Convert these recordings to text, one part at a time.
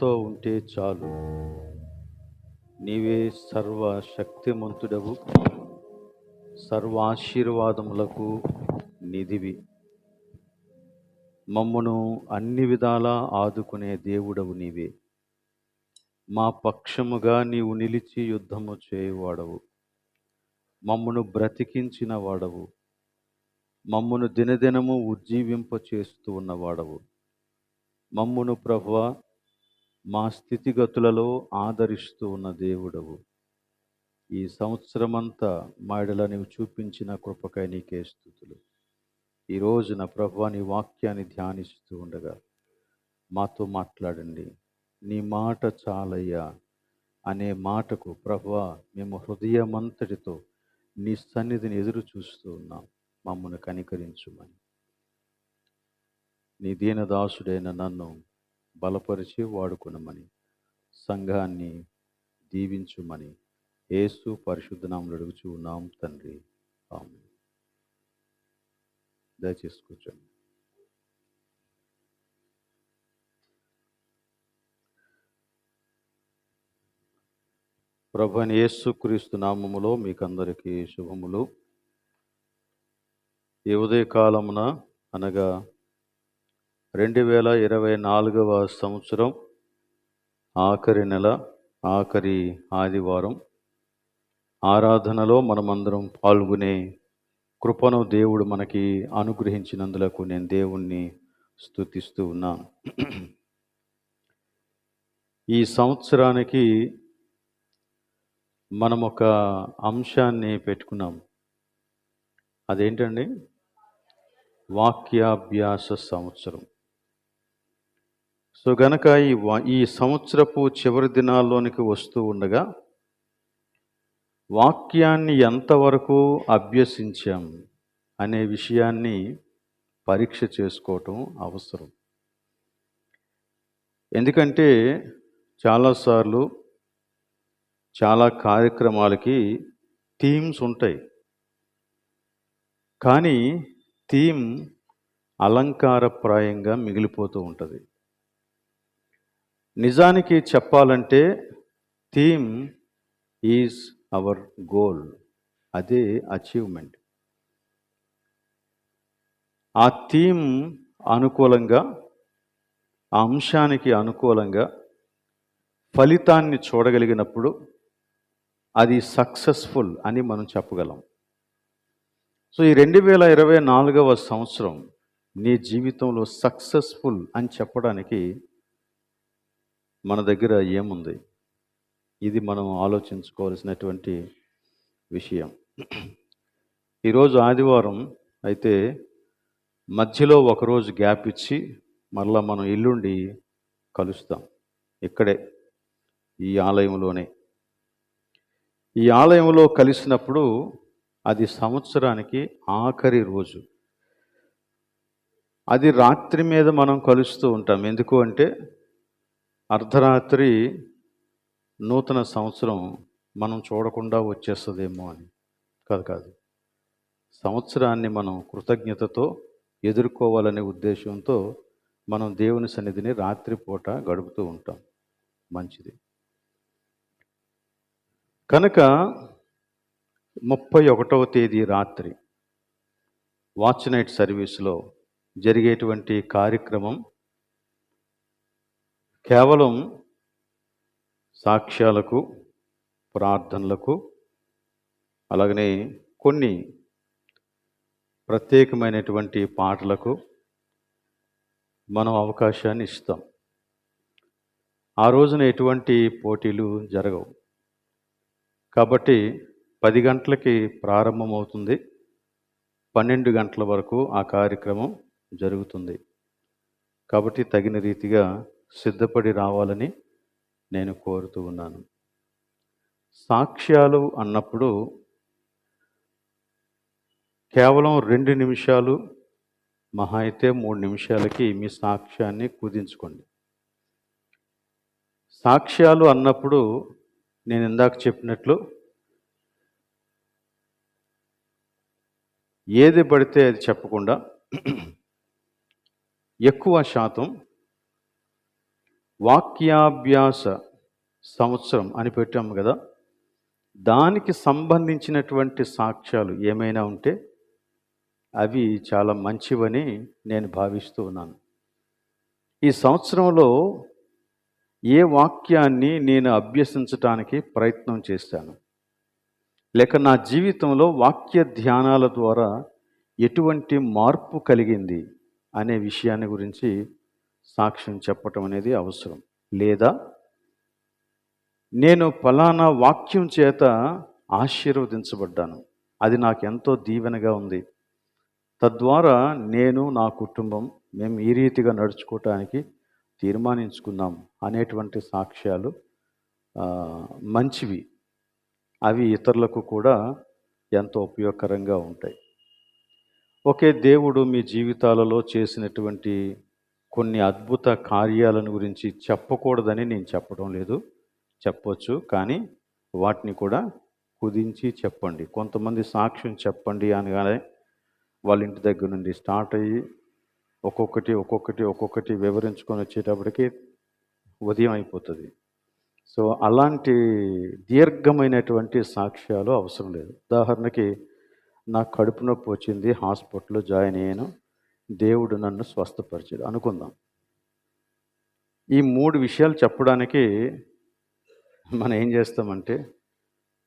తో ఉంటే చాలు. నీవే సర్వశక్తిమంతుడవు, సర్వాశీర్వాదములకు నిధివి. మమ్మును అన్ని విధాలా ఆదుకునే దేవుడవు నీవే. మా పక్షముగా నీవు నిలిచి యుద్ధము చేయువాడవు. మమ్మును బ్రతికించిన వాడవు. మమ్మును దినదినము ఉజ్జీవింప చేస్తూ ఉన్నవాడవు. మమ్మును ప్రభువా మా స్థితిగతులలో ఆదరిస్తూ ఉన్న దేవుడవు. ఈ సంవత్సరమంతా మాడల నీవు చూపించిన కృపకై నీకే స్తుతులు. ఈ రోజున ప్రభువా నీ వాక్యాన్ని ధ్యానిస్తూ ఉండగా మాతో మాట్లాడండి. నీ మాట చాలయ్యా అనే మాటకు ప్రభువా మేము హృదయమంతటితో నీ సన్నిధిని ఎదురు చూస్తూ ఉన్నాం. మమ్మల్ని కనికరించుమని నీ దీనదాసుడైన నన్ను బలపరిచి వాడుకునమని, సంఘాన్ని దీవించుమని యేసు పరిశుద్ధ నామములో అడుగుచూ ఉన్నాం తండ్రి, ఆమేన్. దయచేసి కూర్చోండి. ప్రభువైన యేసుక్రీస్తు నామములో మీకందరికీ శుభములు. ఈ ఉదయకాలమున అనగా 2024వ సంవత్సరం ఆఖరి నెల ఆఖరి ఆదివారం ఆరాధనలో మనమందరం పాల్గొనే కృపను దేవుడు మనకి అనుగ్రహించినందులకు నేను దేవుణ్ణి స్తుతిస్తూ ఉన్నాను. ఈ సంవత్సరానికి మనం ఒక అంశాన్ని పెట్టుకున్నాం. అదేంటండి? వాక్యాభ్యాస సంవత్సరం. సో గనక ఈ సంవత్సరపు చివరి దినాల్లోనికి వస్తూ ఉండగా వాక్యాన్ని ఎంతవరకు అభ్యసించాం అనే విషయాన్ని పరీక్ష చేసుకోవటం అవసరం. ఎందుకంటే చాలాసార్లు చాలా కార్యక్రమాలకి థీమ్స్ ఉంటాయి, కానీ థీమ్ అలంకారప్రాయంగా మిగిలిపోతూ ఉంటుంది. నిజానికి చెప్పాలంటే థీమ్ ఈజ్ అవర్ గోల్, అదే అచీవ్మెంట్. ఆ థీమ్ అనుకూలంగా, ఆ అంశానికి అనుకూలంగా ఫలితాన్ని చూడగలిగినప్పుడు అది సక్సెస్ఫుల్ అని మనం చెప్పగలం. సో ఈ 2024వ సంవత్సరం నీ జీవితంలో సక్సెస్ఫుల్ అని చెప్పడానికి మన దగ్గర ఏముంది? ఇది మనం ఆలోచించుకోవాల్సినటువంటి విషయం. ఈరోజు ఆదివారం అయితే మధ్యలో ఒకరోజు గ్యాప్ ఇచ్చి మరలా మనం ఎల్లుండి కలుస్తాం. ఇక్కడే ఈ ఆలయంలోనే. ఈ ఆలయంలో కలిసినప్పుడు అది సంవత్సరానికి ఆఖరి రోజు. అది రాత్రి మీద మనం కలుస్తూ ఉంటాం. ఎందుకు అంటే అర్ధరాత్రి నూతన సంవత్సరం మనం చూడకుండా వచ్చేస్తుందేమో అని. కాదు. సంవత్సరాన్ని మనం కృతజ్ఞతతో ఎదుర్కోవాలనే ఉద్దేశంతో మనం దేవుని సన్నిధిని రాత్రిపూట గడుపుతూ ఉంటాం. మంచిది. కనుక 31వ తేదీ రాత్రి వాచ్ నైట్ సర్వీస్లో జరిగేటువంటి కార్యక్రమం కేవలం సాక్ష్యాలకు, ప్రార్థనలకు, అలాగనే కొన్ని ప్రత్యేకమైనటువంటి పాటలకు మనం అవకాశాన్ని ఇస్తాం. ఆ రోజున ఎటువంటి పోటీలు జరగవు. కాబట్టి 10 గంటలకి ప్రారంభమవుతుంది. 12 గంటల వరకు ఆ కార్యక్రమం జరుగుతుంది. కాబట్టి తగిన రీతిగా సిద్ధపడి రావాలని నేను కోరుతూ ఉన్నాను. సాక్ష్యాలు అన్నప్పుడు కేవలం 2 నిమిషాలు, మహా అయితే 3 నిమిషాలకి మీ సాక్ష్యాన్ని కుదించుకోండి. సాక్ష్యాలు అన్నప్పుడు నేను ఇందాక చెప్పినట్లు ఏది పడితే అది చెప్పకుండా ఎక్కువ శాతం వాక్యాభ్యాస సంవత్సరం అని పెట్టాము కదా, దానికి సంబంధించినటువంటి సాక్ష్యాలు ఏమైనా ఉంటే అవి చాలా మంచివని నేను భావిస్తూ ఉన్నాను. ఈ సంవత్సరంలో ఏ వాక్యాన్ని నేను అభ్యసించటానికి ప్రయత్నం చేశాను, లేక నా జీవితంలో వాక్య ధ్యానాల ద్వారా ఎటువంటి మార్పు కలిగింది అనే విషయాన్ని గురించి సాక్ష్యం చెప్పటం అనేది అవసరం. లేదా నేను ఫలానా వాక్యం చేత ఆశీర్వదించబడ్డాను, అది నాకు ఎంతో దీవెనగా ఉంది, తద్వారా నేను నా కుటుంబం మేము ఈ రీతిగా నడుచుకోవటానికి తీర్మానించుకున్నాం అనేటువంటి సాక్ష్యాలు మంచివి. అవి ఇతరులకు కూడా ఎంతో ఉపయోగకరంగా ఉంటాయి. ఒకే దేవుడు మీ జీవితాలలో చేసినటువంటి కొన్ని అద్భుత కార్యాలను గురించి చెప్పకూడదని నేను చెప్పడం లేదు, చెప్పొచ్చు, కానీ వాటిని కూడా కుదించి చెప్పండి. కొంతమంది సాక్ష్యం చెప్పండి అనగానే వాళ్ళ ఇంటి దగ్గర నుండి స్టార్ట్ అయ్యి ఒక్కొక్కటి వివరించుకొని వచ్చేటప్పటికి ఉదయం అయిపోతుంది. సో అలాంటి దీర్ఘమైనటువంటి సాక్ష్యాలు అవసరం లేదు. ఉదాహరణకి, నాకు కడుపు నొప్పి వచ్చింది, హాస్పిటల్లో జాయిన్ అయ్యాను, దేవుడు నన్ను స్వస్థపరిచాడు అనుకుందాం. ఈ 3 విషయాలు చెప్పడానికి మనం ఏం చేస్తామంటే,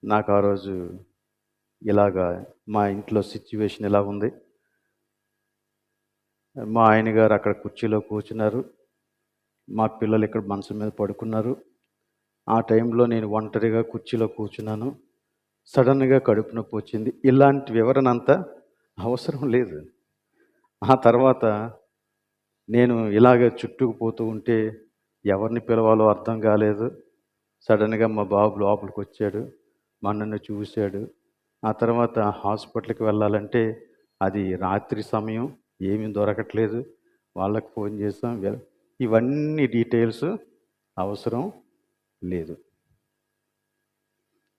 నాకు ఆ రోజు ఇలాగా మా ఇంట్లో సిచ్యువేషన్ ఇలా ఉంది, మా ఆయన గారు అక్కడ కుర్చీలో కూర్చున్నారు, మా పిల్లలు ఇక్కడ మంచం మీద పడుకున్నారు, ఆ టైంలో నేను ఒంటరిగా కుర్చీలో కూర్చున్నాను, సడన్గా కడుపు నొప్పి వచ్చింది. ఇలాంటి వివరణ అంతా అవసరం లేదు. ఆ తర్వాత నేను ఇలాగ చుట్టుకుపోతూ ఉంటే ఎవరిని పిలవాలో అర్థం కాలేదు. సడన్గా మా బాబు లోపలికి వచ్చాడు, మా నన్ను చూశాడు. ఆ తర్వాత హాస్పిటల్కి వెళ్ళాలంటే అది రాత్రి సమయం, ఏమీ దొరకట్లేదు, వాళ్ళకి ఫోన్ చేసాం. ఇవన్నీ డీటెయిల్స్ అవసరం లేదు.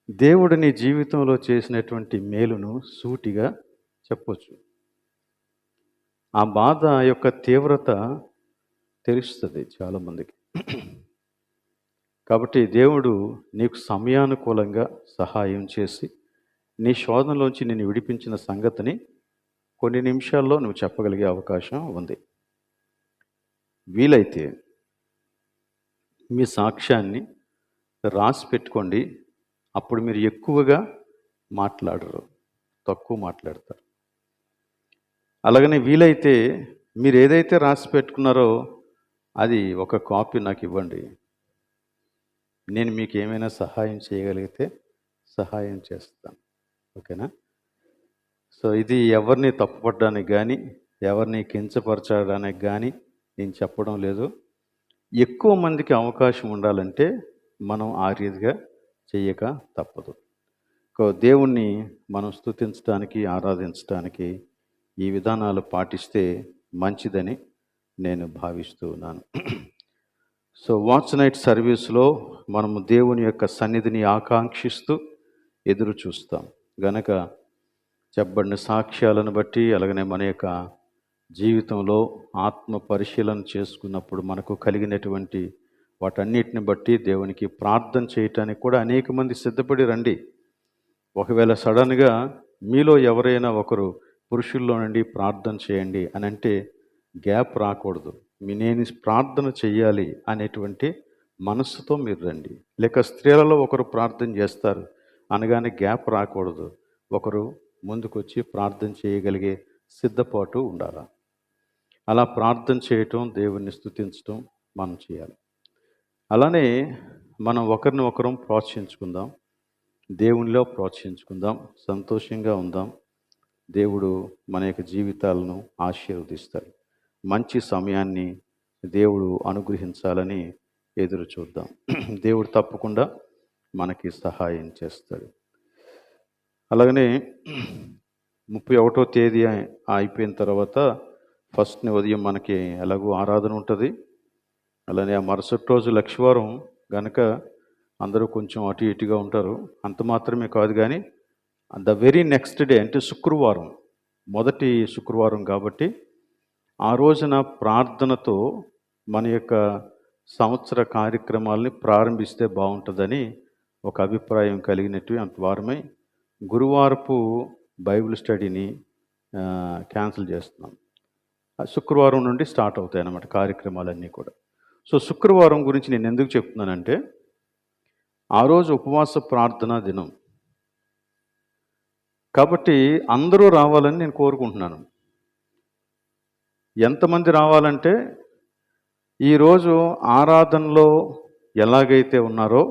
దేవుడు నీ జీవితంలో చేసినటువంటి మేలును సూటిగా చెప్పొచ్చు. ఆ బాధ యొక్క తీవ్రత తెలుస్తుంది చాలామందికి. కాబట్టి దేవుడు నీకు సమయానుకూలంగా సహాయం చేసి నీ శోధనలోంచి నిన్ను విడిపించిన సంగతిని కొన్ని నిమిషాల్లో నువ్వు చెప్పగలిగే అవకాశం ఉంది. వీలైతే మీ సాక్ష్యాన్ని రాసి పెట్టుకోండి. అప్పుడు మీరు ఎక్కువగా మాట్లాడరు, తక్కువ మాట్లాడతారు. అలాగనే వీలైతే మీరు ఏదైతే రాసి పెట్టుకున్నారో అది ఒక కాపీ నాకు ఇవ్వండి. నేను మీకు ఏమైనా సహాయం చేయగలిగితే సహాయం చేస్తాను. ఓకేనా? సో ఇది ఎవరిని తప్పుపడడానికి కానీ ఎవరిని కించపరచడానికి కానీ నేను చెప్పడం లేదు. ఎక్కువ మందికి అవకాశం ఉండాలంటే మనం ఆ రీతిగా చెయ్యక తప్పదు. దేవుణ్ణి మనం స్తుతించడానికి, ఆరాధించడానికి ఈ విధానాలు పాటిస్తే మంచిదని నేను భావిస్తూ ఉన్నాను. సో వాచ్ నైట్ సర్వీస్లో మనము దేవుని యొక్క సన్నిధిని ఆకాంక్షిస్తూ ఎదురు చూస్తాం గనక చెప్పబడిన సాక్ష్యాలను బట్టి, అలాగనే మన యొక్క జీవితంలో ఆత్మ పరిశీలన చేసుకున్నప్పుడు మనకు కలిగినటువంటి వాటన్నిటిని బట్టి దేవునికి ప్రార్థన చేయటానికి కూడా అనేక మంది సిద్ధపడి రండి. ఒకవేళ సడన్గా మీలో ఎవరైనా ఒకరు పురుషుల్లో నుండి ప్రార్థన చేయండి అని అంటే గ్యాప్ రాకూడదు. నేను ప్రార్థన చెయ్యాలి అనేటువంటి మనస్సుతో మీరు రండి. లేక స్త్రీలలో ఒకరు ప్రార్థన చేస్తారు అనగానే గ్యాప్ రాకూడదు. ఒకరు ముందుకొచ్చి ప్రార్థన చేయగలిగే సిద్ధపాటు ఉండాలి. అలా ప్రార్థన చేయటం, దేవుణ్ణి స్తుతించటం మనం చేయాలి. అలానే మనం ఒకరిని ఒకరం ప్రోత్సహించుకుందాం, దేవునిలో ప్రోత్సహించుకుందాం, సంతోషంగా ఉందాం. దేవుడు మన యొక్క జీవితాలను ఆశీర్వదిస్తాడు. మంచి సమయాన్ని దేవుడు అనుగ్రహించాలని ఎదురు చూద్దాం. దేవుడు తప్పకుండా మనకి సహాయం చేస్తాడు. అలాగనే 31వ తేదీ అయిపోయిన తర్వాత ఫస్ట్ని ఉదయం మనకి ఎలాగో ఆరాధన ఉంటుంది. అలానే ఆ మరుసటి రోజు లక్షవారం కనుక అందరూ కొంచెం అటు ఇటుగా ఉంటారు. అంత మాత్రమే కాదు, కానీ ద వెరీ నెక్స్ట్ డే అంటే శుక్రవారం, మొదటి శుక్రవారం కాబట్టి ఆ రోజున ప్రార్థనతో మన యొక్క సంవత్సర కార్యక్రమాలని ప్రారంభిస్తే బాగుంటుందని ఒక అభిప్రాయం కలిగినటువంటి వారమై గురువారపు బైబిల్ స్టడీని క్యాన్సిల్ చేస్తున్నాం. శుక్రవారం నుండి స్టార్ట్ అవుతాయి అన్నమాట కార్యక్రమాలన్నీ కూడా. సో శుక్రవారం గురించి నేను ఎందుకు చెప్తున్నానంటే, ఆ రోజు ఉపవాస ప్రార్థనా దినం కాబట్టి అందరూ రావాలని నేను కోరుకుంటున్నాను. ఎంతమంది రావాలంటే, ఈరోజు ఆరాధనలో ఎలాగైతే ఉన్నారో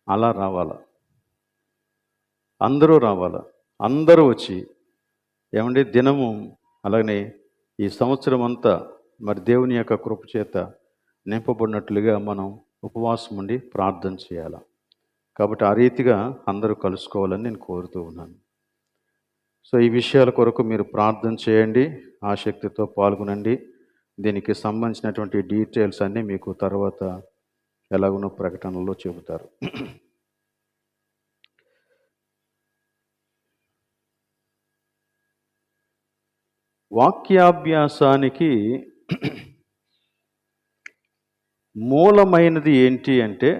అలా రావాల. అందరూ రావాల. అందరూ వచ్చి ఏమండి దినము అలాగనే ఈ సంవత్సరం అంతా మరి దేవుని యొక్క కృప చేత నింపబడినట్లుగా మనం ఉపవాసం ఉండి ప్రార్థన చేయాలి. కాబట్టి ఆ రీతిగా అందరూ కలుసుకోవాలని నేను కోరుతూ ఉన్నాను. సో ఈ విషయాల కొరకు మీరు ప్రార్థన చేయండి, ఆసక్తితో పాల్గొనండి. దీనికి సంబంధించినటువంటి డీటెయిల్స్ అన్నీ మీకు తర్వాత ఎలాగునో ప్రకటనలో చెబుతారు. వాక్యాభ్యాసానికి మూలమైనది ఏంటి అంటే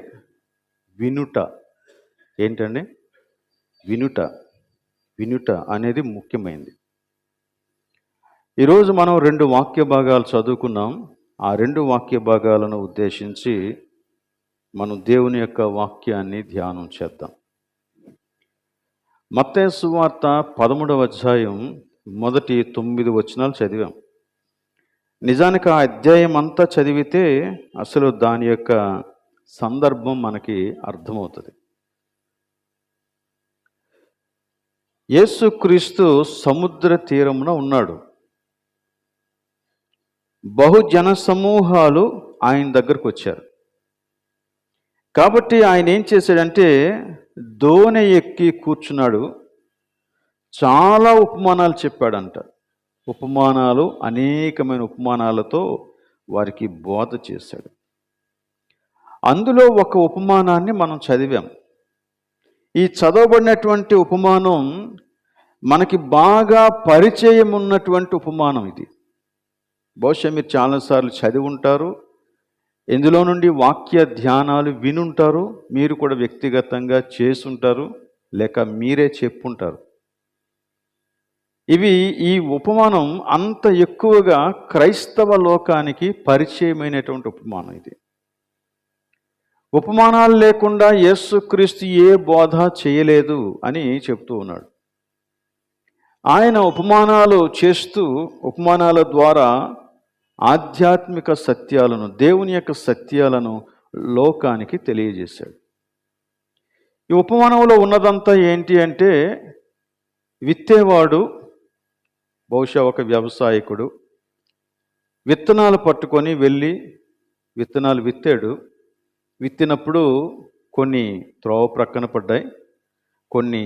వినుట. ఏంటండి? వినుట. వినుట అనేది ముఖ్యమైనది. ఈరోజు మనం 2 వాక్య భాగాలు చదువుకున్నాం. ఆ 2 వాక్య భాగాలను ఉద్దేశించి మనం దేవుని యొక్క వాక్యాన్ని ధ్యానం చేద్దాం. మత్తయి సువార్త 13వ అధ్యాయం మొదటి 9 వచనాలు చదివాం. నిజానికి ఆ అధ్యాయం అంతా చదివితే అసలు దాని యొక్క సందర్భం మనకి అర్థమవుతుంది. యేసుక్రీస్తు సముద్ర తీరమున ఉన్నాడు. బహుజన సమూహాలు ఆయన దగ్గరకు వచ్చారు. కాబట్టి ఆయన ఏం చేశాడంటే దోణి ఎక్కి కూర్చున్నాడు. చాలా ఉపమానాలు చెప్పాడంట. ఉపమానాలు, అనేకమైన ఉపమానాలతో వారికి బోధ చేశాడు. అందులో ఒక ఉపమానాన్ని మనం చదివాం. ఈ చదవబడినటువంటి ఉపమానం మనకి బాగా పరిచయం ఉన్నటువంటి ఉపమానం ఇది. బహుశా మీరు చాలాసార్లు చదివి ఉంటారు, ఇందులో నుండి వాక్య ధ్యానాలు వినుంటారు, మీరు కూడా వ్యక్తిగతంగా చేసుంటారు, లేక మీరే చెప్పుంటారు. ఈ ఉపమానం అంత ఎక్కువగా క్రైస్తవ లోకానికి పరిచయమైనటువంటి ఉపమానం ఇది. ఉపమానాలు లేకుండా యేసుక్రీస్తు ఏ బోధ చేయలేదు అని చెప్తూ ఉన్నాడు. ఆయన ఉపమానాలు చేస్తూ ఉపమానాల ద్వారా ఆధ్యాత్మిక సత్యాలను, దేవుని యొక్క సత్యాలను లోకానికి తెలియజేశాడు. ఈ ఉపమానంలో ఉన్నదంతా ఏంటి అంటే, విత్తేవాడు బహుశా ఒక వ్యవసాయకుడు విత్తనాలు పట్టుకొని వెళ్ళి విత్తనాలు విత్తాడు. విత్తినప్పుడు కొన్ని త్రోవ ప్రక్కన పడ్డాయి, కొన్ని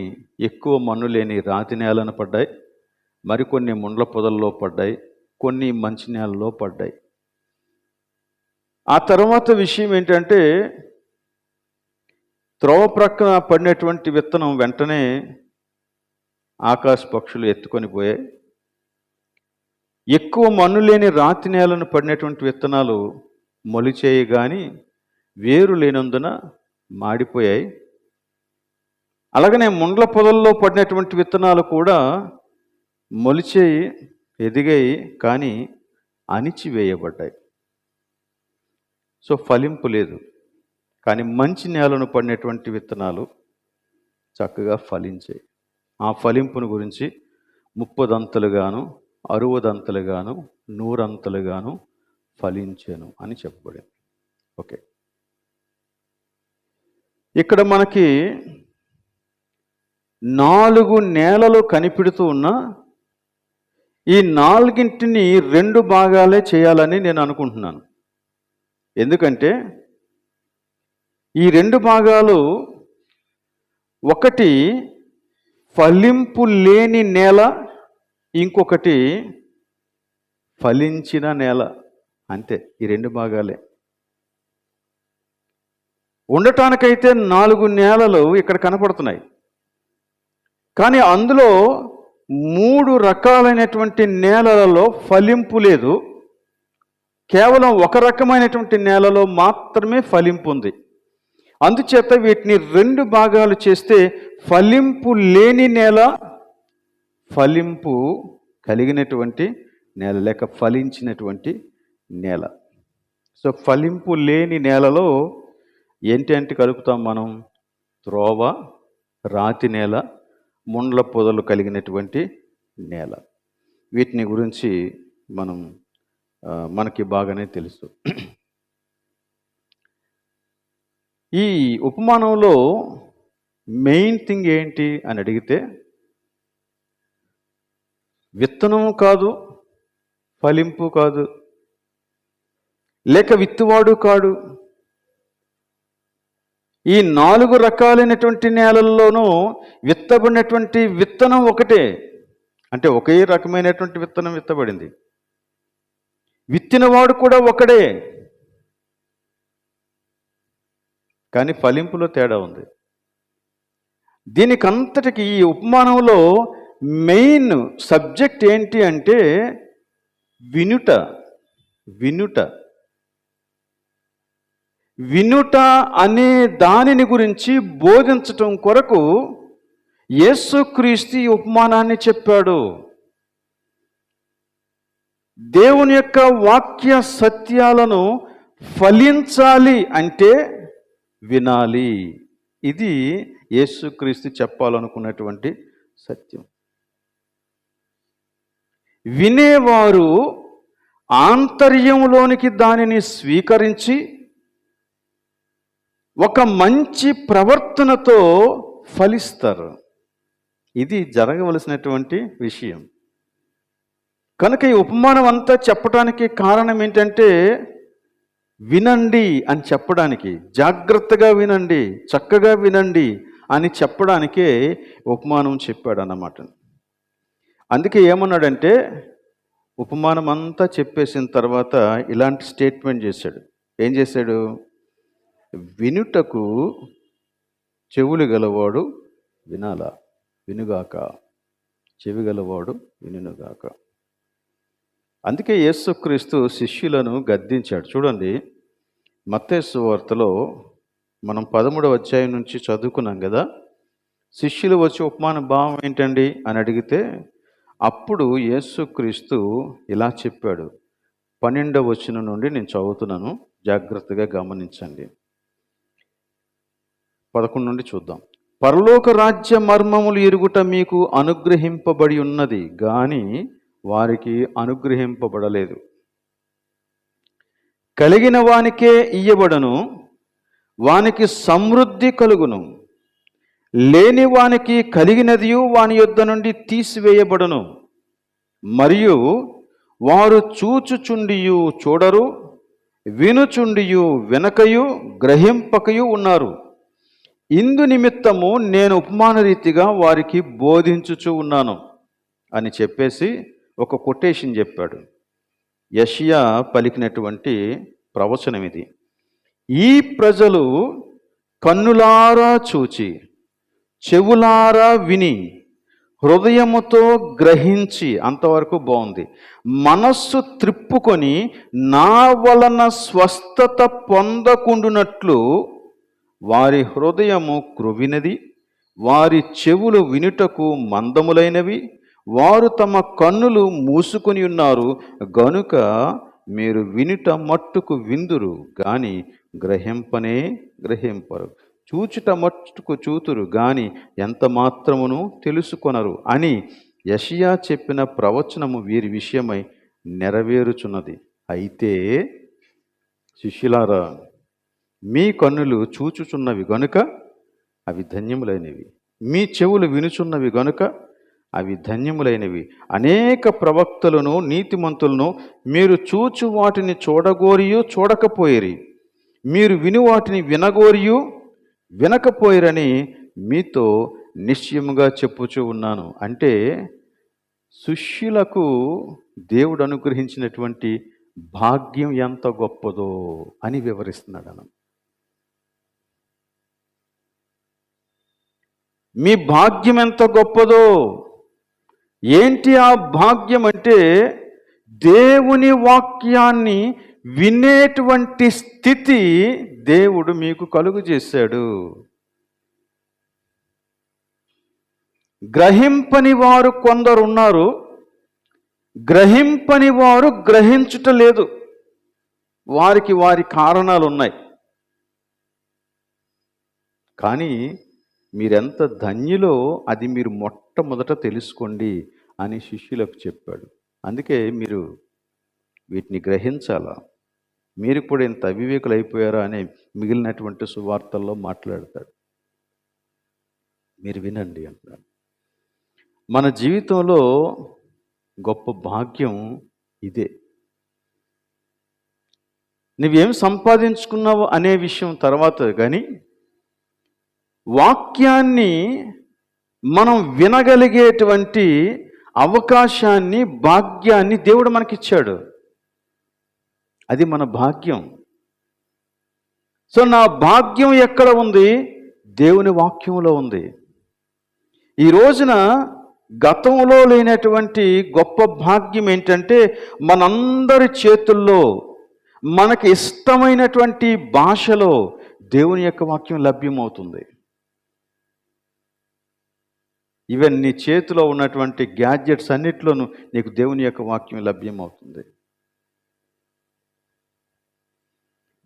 ఎక్కువ మన్ను లేని రాతి నేలన పడ్డాయి, మరికొన్ని ముండ్ల పొదల్లో పడ్డాయి, కొన్ని మంచి నేలలో పడ్డాయి. ఆ తర్వాత విషయం ఏంటంటే, త్రోవ ప్రక్కన పడినటువంటి విత్తనం వెంటనే ఆకాశ పక్షులు ఎత్తుకొని పోయాయి. ఎక్కువ మన్ను లేని రాతి నేలను పడినటువంటి విత్తనాలు మొలిచేయి కానీ వేరు లేనందున మాడిపోయాయి. అలాగనే ముండ్ల పొదల్లో పడినటువంటి విత్తనాలు కూడా మొలిచేయి, ఎదిగాయి, కానీ అణిచివేయబడ్డాయి. సో ఫలింపు లేదు. కానీ మంచి నేలను పడినటువంటి విత్తనాలు చక్కగా ఫలించాయి. ఆ ఫలింపును గురించి 30 అంతలుగాను 60 అంతలుగాను 100 అంతలుగాను ఫలించెను అని చెప్పబడింది. ఓకే, ఇక్కడ మనకి 4 నేలలు కనిపెడుతూ ఉన్నా ఈ 4ంటిని 2 భాగాలే చేయాలని నేను అనుకుంటున్నాను. ఎందుకంటే ఈ 2 భాగాలు, ఒకటి ఫలింపు లేని నేల, ఇంకొకటి ఫలించిన నేల. అంతే, ఈ 2 భాగాలే. ఉండటానికైతే 4 నేలలు ఇక్కడ కనపడుతున్నాయి, కానీ అందులో 3 రకాలైనటువంటి నేలలలో ఫలింపు లేదు, కేవలం ఒక రకమైనటువంటి నేలలో మాత్రమే ఫలింపు ఉంది. అందుచేత వీటిని 2 భాగాలు చేస్తే ఫలింపు లేని నేల, ఫలింపు కలిగినటువంటి నేల, లేక ఫలించినటువంటి నేల. సో ఫలింపు లేని నేలలో ఏంటి కలుపుతాం మనం? త్రోవ, రాతి నేల, ముండ్ల పొదలు కలిగినటువంటి నేల. వీటిని గురించి మనకి బాగానే తెలుసు. ఈ ఉపమానంలో మెయిన్ థింగ్ ఏంటి అని అడిగితే, విత్తనము కాదు, ఫలింపు కాదు, లేక విత్తువాడు కాడు. ఈ 4 రకాలైనటువంటి నేలల్లోనూ విత్తబడినటువంటి విత్తనం ఒకటే. అంటే ఒకే రకమైనటువంటి విత్తనం విత్తబడింది. విత్తినవాడు కూడా ఒకడే, కానీ ఫలింపులో తేడా ఉంది. దీనికంతటికి ఈ ఉపమానంలో మెయిన్ సబ్జెక్ట్ ఏంటి అంటే వినుట. వినుట అనే దానిని గురించి బోధించటం కొరకు యేసుక్రీస్తు ఈ ఉపమానాన్ని చెప్పాడు. దేవుని యొక్క వాక్య సత్యాలను ఫలించాలి అంటే వినాలి. ఇది యేసుక్రీస్తు చెప్పాలనుకున్నటువంటి సత్యం. వినేవారు ఆంతర్యంలోనికి దానిని స్వీకరించి ఒక మంచి ప్రవర్తనతో ఫలిస్తారు. ఇది జరగవలసినటువంటి విషయం. కనుక ఈ ఉపమానం అంతా చెప్పడానికి కారణం ఏంటంటే, వినండి అని చెప్పడానికి, జాగ్రత్తగా వినండి, చక్కగా వినండి అని చెప్పడానికే ఉపమానం చెప్పాడు అన్నమాట. అందుకే ఏమన్నాడంటే, ఉపమానం అంతా చెప్పేసిన తర్వాత ఇలాంటి స్టేట్మెంట్ చేశాడు. ఏం చేశాడు? వినుటకు చెవులు గలవాడు వినాలా, వినుగాక. చెవి గలవాడు వినుగాక. అందుకే యేసుక్రీస్తు శిష్యులను గద్దించాడు. చూడండి, మత్తయి సువార్తలో మనం 13వ అధ్యాయం నుంచి చదువుకున్నాం కదా. శిష్యులు వచ్చి ఉపమాన భావం ఏంటండి అని అడిగితే, అప్పుడు యేసుక్రీస్తు ఇలా చెప్పాడు. 12వ వచనం నుండి నేను చదువుతున్నాను, జాగ్రత్తగా గమనించండి. 11 నుండి చూద్దాం. పరలోక రాజ్య మర్మములు ఎరుగుట మీకు అనుగ్రహింపబడి ఉన్నది, గాని వారికి అనుగ్రహింపబడలేదు. కలిగిన వానికే ఇయ్యబడను, వానికి సమృద్ధి కలుగును. లేని వానికి కలిగినదియు వాని యొద్ద నుండి తీసివేయబడును. మరియు వారు చూచుచుండియు చూడరు, వినుచుండియు వినకయు గ్రహింపకయు ఉన్నారు. ఇందు నిమిత్తము నేను ఉపమాన రీతిగా వారికి బోధించుచు ఉన్నాను అని చెప్పేసి ఒక కొటేషన్ చెప్పాడు. యెషయా పలికినటువంటి ప్రవచనం ఇది. ఈ ప్రజలు కన్నులారా చూచి, చెవులారా విని, హృదయముతో గ్రహించి, అంతవరకు బాగుంది, మనస్సు త్రిప్పుకొని నా వలన స్వస్థత పొందకుండునట్లు వారి హృదయము క్రొవ్వినది, వారి చెవులు వినుటకు మందములైనవి, వారు తమ కన్నులు మూసుకొని ఉన్నారు. గనుక మీరు వినుట మట్టుకు విందురు, గాని గ్రహింపనే గ్రహింపరు. చూచుట మట్టుకు చూతురు, గాని ఎంత మాత్రమును తెలుసుకొనరు అని యెషయా చెప్పిన ప్రవచనము వీరి విషయమై నెరవేరుచున్నది. అయితే శిష్యులారా, మీ కన్నులు చూచుచున్నవి గనుక అవి ధన్యములైనవి, మీ చెవులు వినుచున్నవి గనుక అవి ధన్యములైనవి. అనేక ప్రవక్తలను నీతిమంతులను మీరు చూచు వాటిని చూడగోరియు చూడకపోయిరి, మీరు విని వాటిని వినగోరియు వినకపోయిరని మీతో నిశ్చయముగా చెప్పుచూ ఉన్నాను. అంటే శిష్యులకు దేవుడు అనుగ్రహించినటువంటి భాగ్యం ఎంత గొప్పదో అని వివరిస్తున్నాడు అన్న. మీ భాగ్యం ఎంత గొప్పదో. ఏంటి ఆ భాగ్యం అంటే, దేవుని వాక్యాన్ని వినేటువంటి స్థితి దేవుడు మీకు కలుగు చేశాడు. గ్రహింపని వారు కొందరున్నారు, గ్రహింపని వారు గ్రహించుట లేదు. వారికి వారి కారణాలు ఉన్నాయి. కానీ మీరెంత ధన్యులో అది మీరు మొట్టమొదట తెలుసుకోండి అని శిష్యులకు చెప్పాడు. అందుకే మీరు వీటిని గ్రహించాలా. మీరు కూడా ఇంత అవివేకులు అయిపోయారా అని మిగిలినటువంటి సువార్తల్లో మాట్లాడతాడు. మీరు వినండి అంటాడు. మన జీవితంలో గొప్ప భాగ్యం ఇదే. నువ్వేం సంపాదించుకున్నావు అనే విషయం తర్వాత, కానీ వాక్యాన్ని మనం వినగలిగేటువంటి అవకాశాన్ని, భాగ్యాన్ని దేవుడు మనకిచ్చాడు. అది మన భాగ్యం. సో నా భాగ్యం ఎక్కడ ఉంది? దేవుని వాక్యంలో ఉంది. ఈ రోజున గతంలో లేనటువంటి గొప్ప భాగ్యం ఏంటంటే, మనందరి చేతుల్లో మనకి ఇష్టమైనటువంటి భాషలో దేవుని యొక్క వాక్యం లభ్యమవుతుంది. ఈవెన్ నీ చేతిలో ఉన్నటువంటి గ్యాడ్జెట్స్ అన్నిట్లోనూ నీకు దేవుని యొక్క వాక్యం లభ్యమవుతుంది.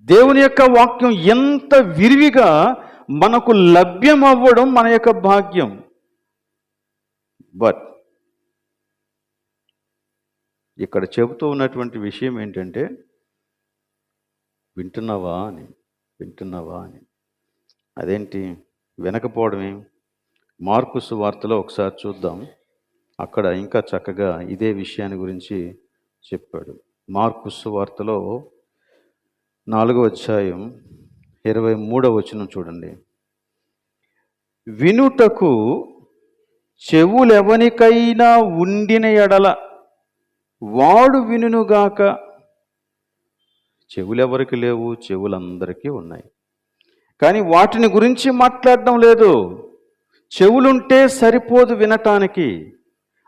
దేవుని యొక్క వాక్యం ఎంత విరివిగా మనకు లభ్యమవ్వడం మన యొక్క భాగ్యం. బట్ ఇక్కడ చెబుతూ ఉన్నటువంటి విషయం ఏంటంటే, వింటున్నావా అని. అదేంటి వినకపోవడమే? మార్కు సువార్తలో ఒకసారి చూద్దాం. అక్కడ ఇంకా చక్కగా ఇదే విషయాన్ని గురించి చెప్పాడు. మార్కు సువార్తలో 4వ అధ్యాయం 23వ వచనం చూడండి. వినుటకు చెవులెవనికైనా ఉండిన ఎడల వాడు వినుగాక. చెవులెవరికి లేవు? చెవులందరికీ ఉన్నాయి. కానీ వాటిని గురించి మాట్లాడడం లేదు. చెవులుంటే సరిపోదు వినటానికి,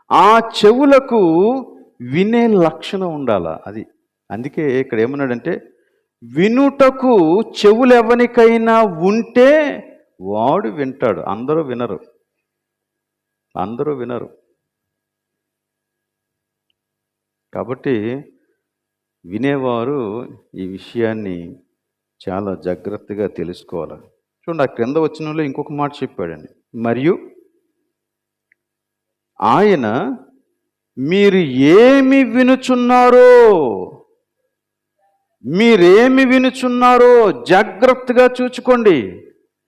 ఆ చెవులకు వినే లక్షణం ఉండాలా. అది అందుకే ఇక్కడ ఏమన్నాడంటే, వినుటకు చెవులెవనికైనా ఉంటే వాడు వింటాడు. అందరూ వినరు. కాబట్టి వినేవారు ఈ విషయాన్ని చాలా జాగ్రత్తగా తెలుసుకోవాలి. చూడండి, ఆ క్రింద వచనంలో ఇంకొక మాట చెప్పాడండి. మరియు ఆయన మీరేమి వినుచున్నారో జాగ్రత్తగా చూచుకోండి.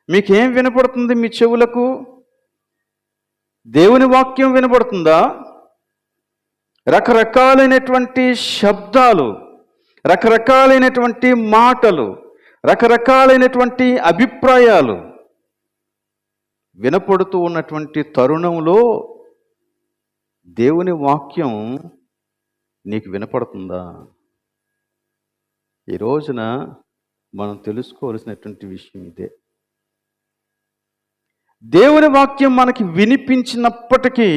మీకేం వినపడుతుంది? మీ చెవులకు దేవుని వాక్యం వినపడుతుందా? రకరకాలైనటువంటి శబ్దాలు, రకరకాలైనటువంటి మాటలు, రకరకాలైనటువంటి అభిప్రాయాలు వినపడుతూ ఉన్నటువంటి తరుణంలో దేవుని వాక్యం నీకు వినపడుతుందా? ఈ రోజున మనం తెలుసుకోవాల్సినటువంటి విషయం ఇదే. దేవుని వాక్యం మనకి వినిపించినప్పటికీ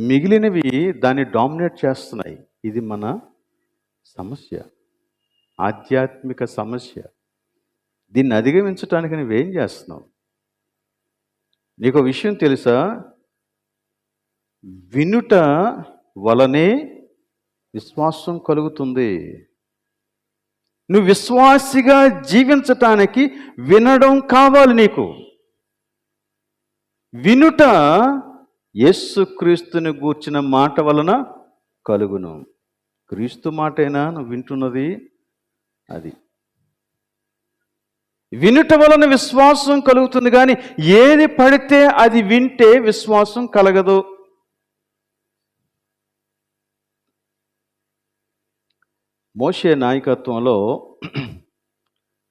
మిగిలినవి దాన్ని డామినేట్ చేస్తున్నాయి. ఇది మన సమస్య, ఆధ్యాత్మిక సమస్య. దీన్ని అధిగమించడానికి నువ్వేం చేస్తున్నావు? నీకు విషయం తెలుసా? వినుట వలనే విశ్వాసం కలుగుతుంది. నువ్వు విశ్వాసిగా జీవించటానికి వినడం కావాలి నీకు. వినుట యేసుక్రీస్తుని గూర్చిన మాట వలన కలుగును. క్రీస్తు మాటేనా నువ్వు వింటున్నది? అది వినుట వలన విశ్వాసం కలుగుతుంది. కానీ ఏది పడితే అది వింటే విశ్వాసం కలగదు. మోషే నాయకత్వంలో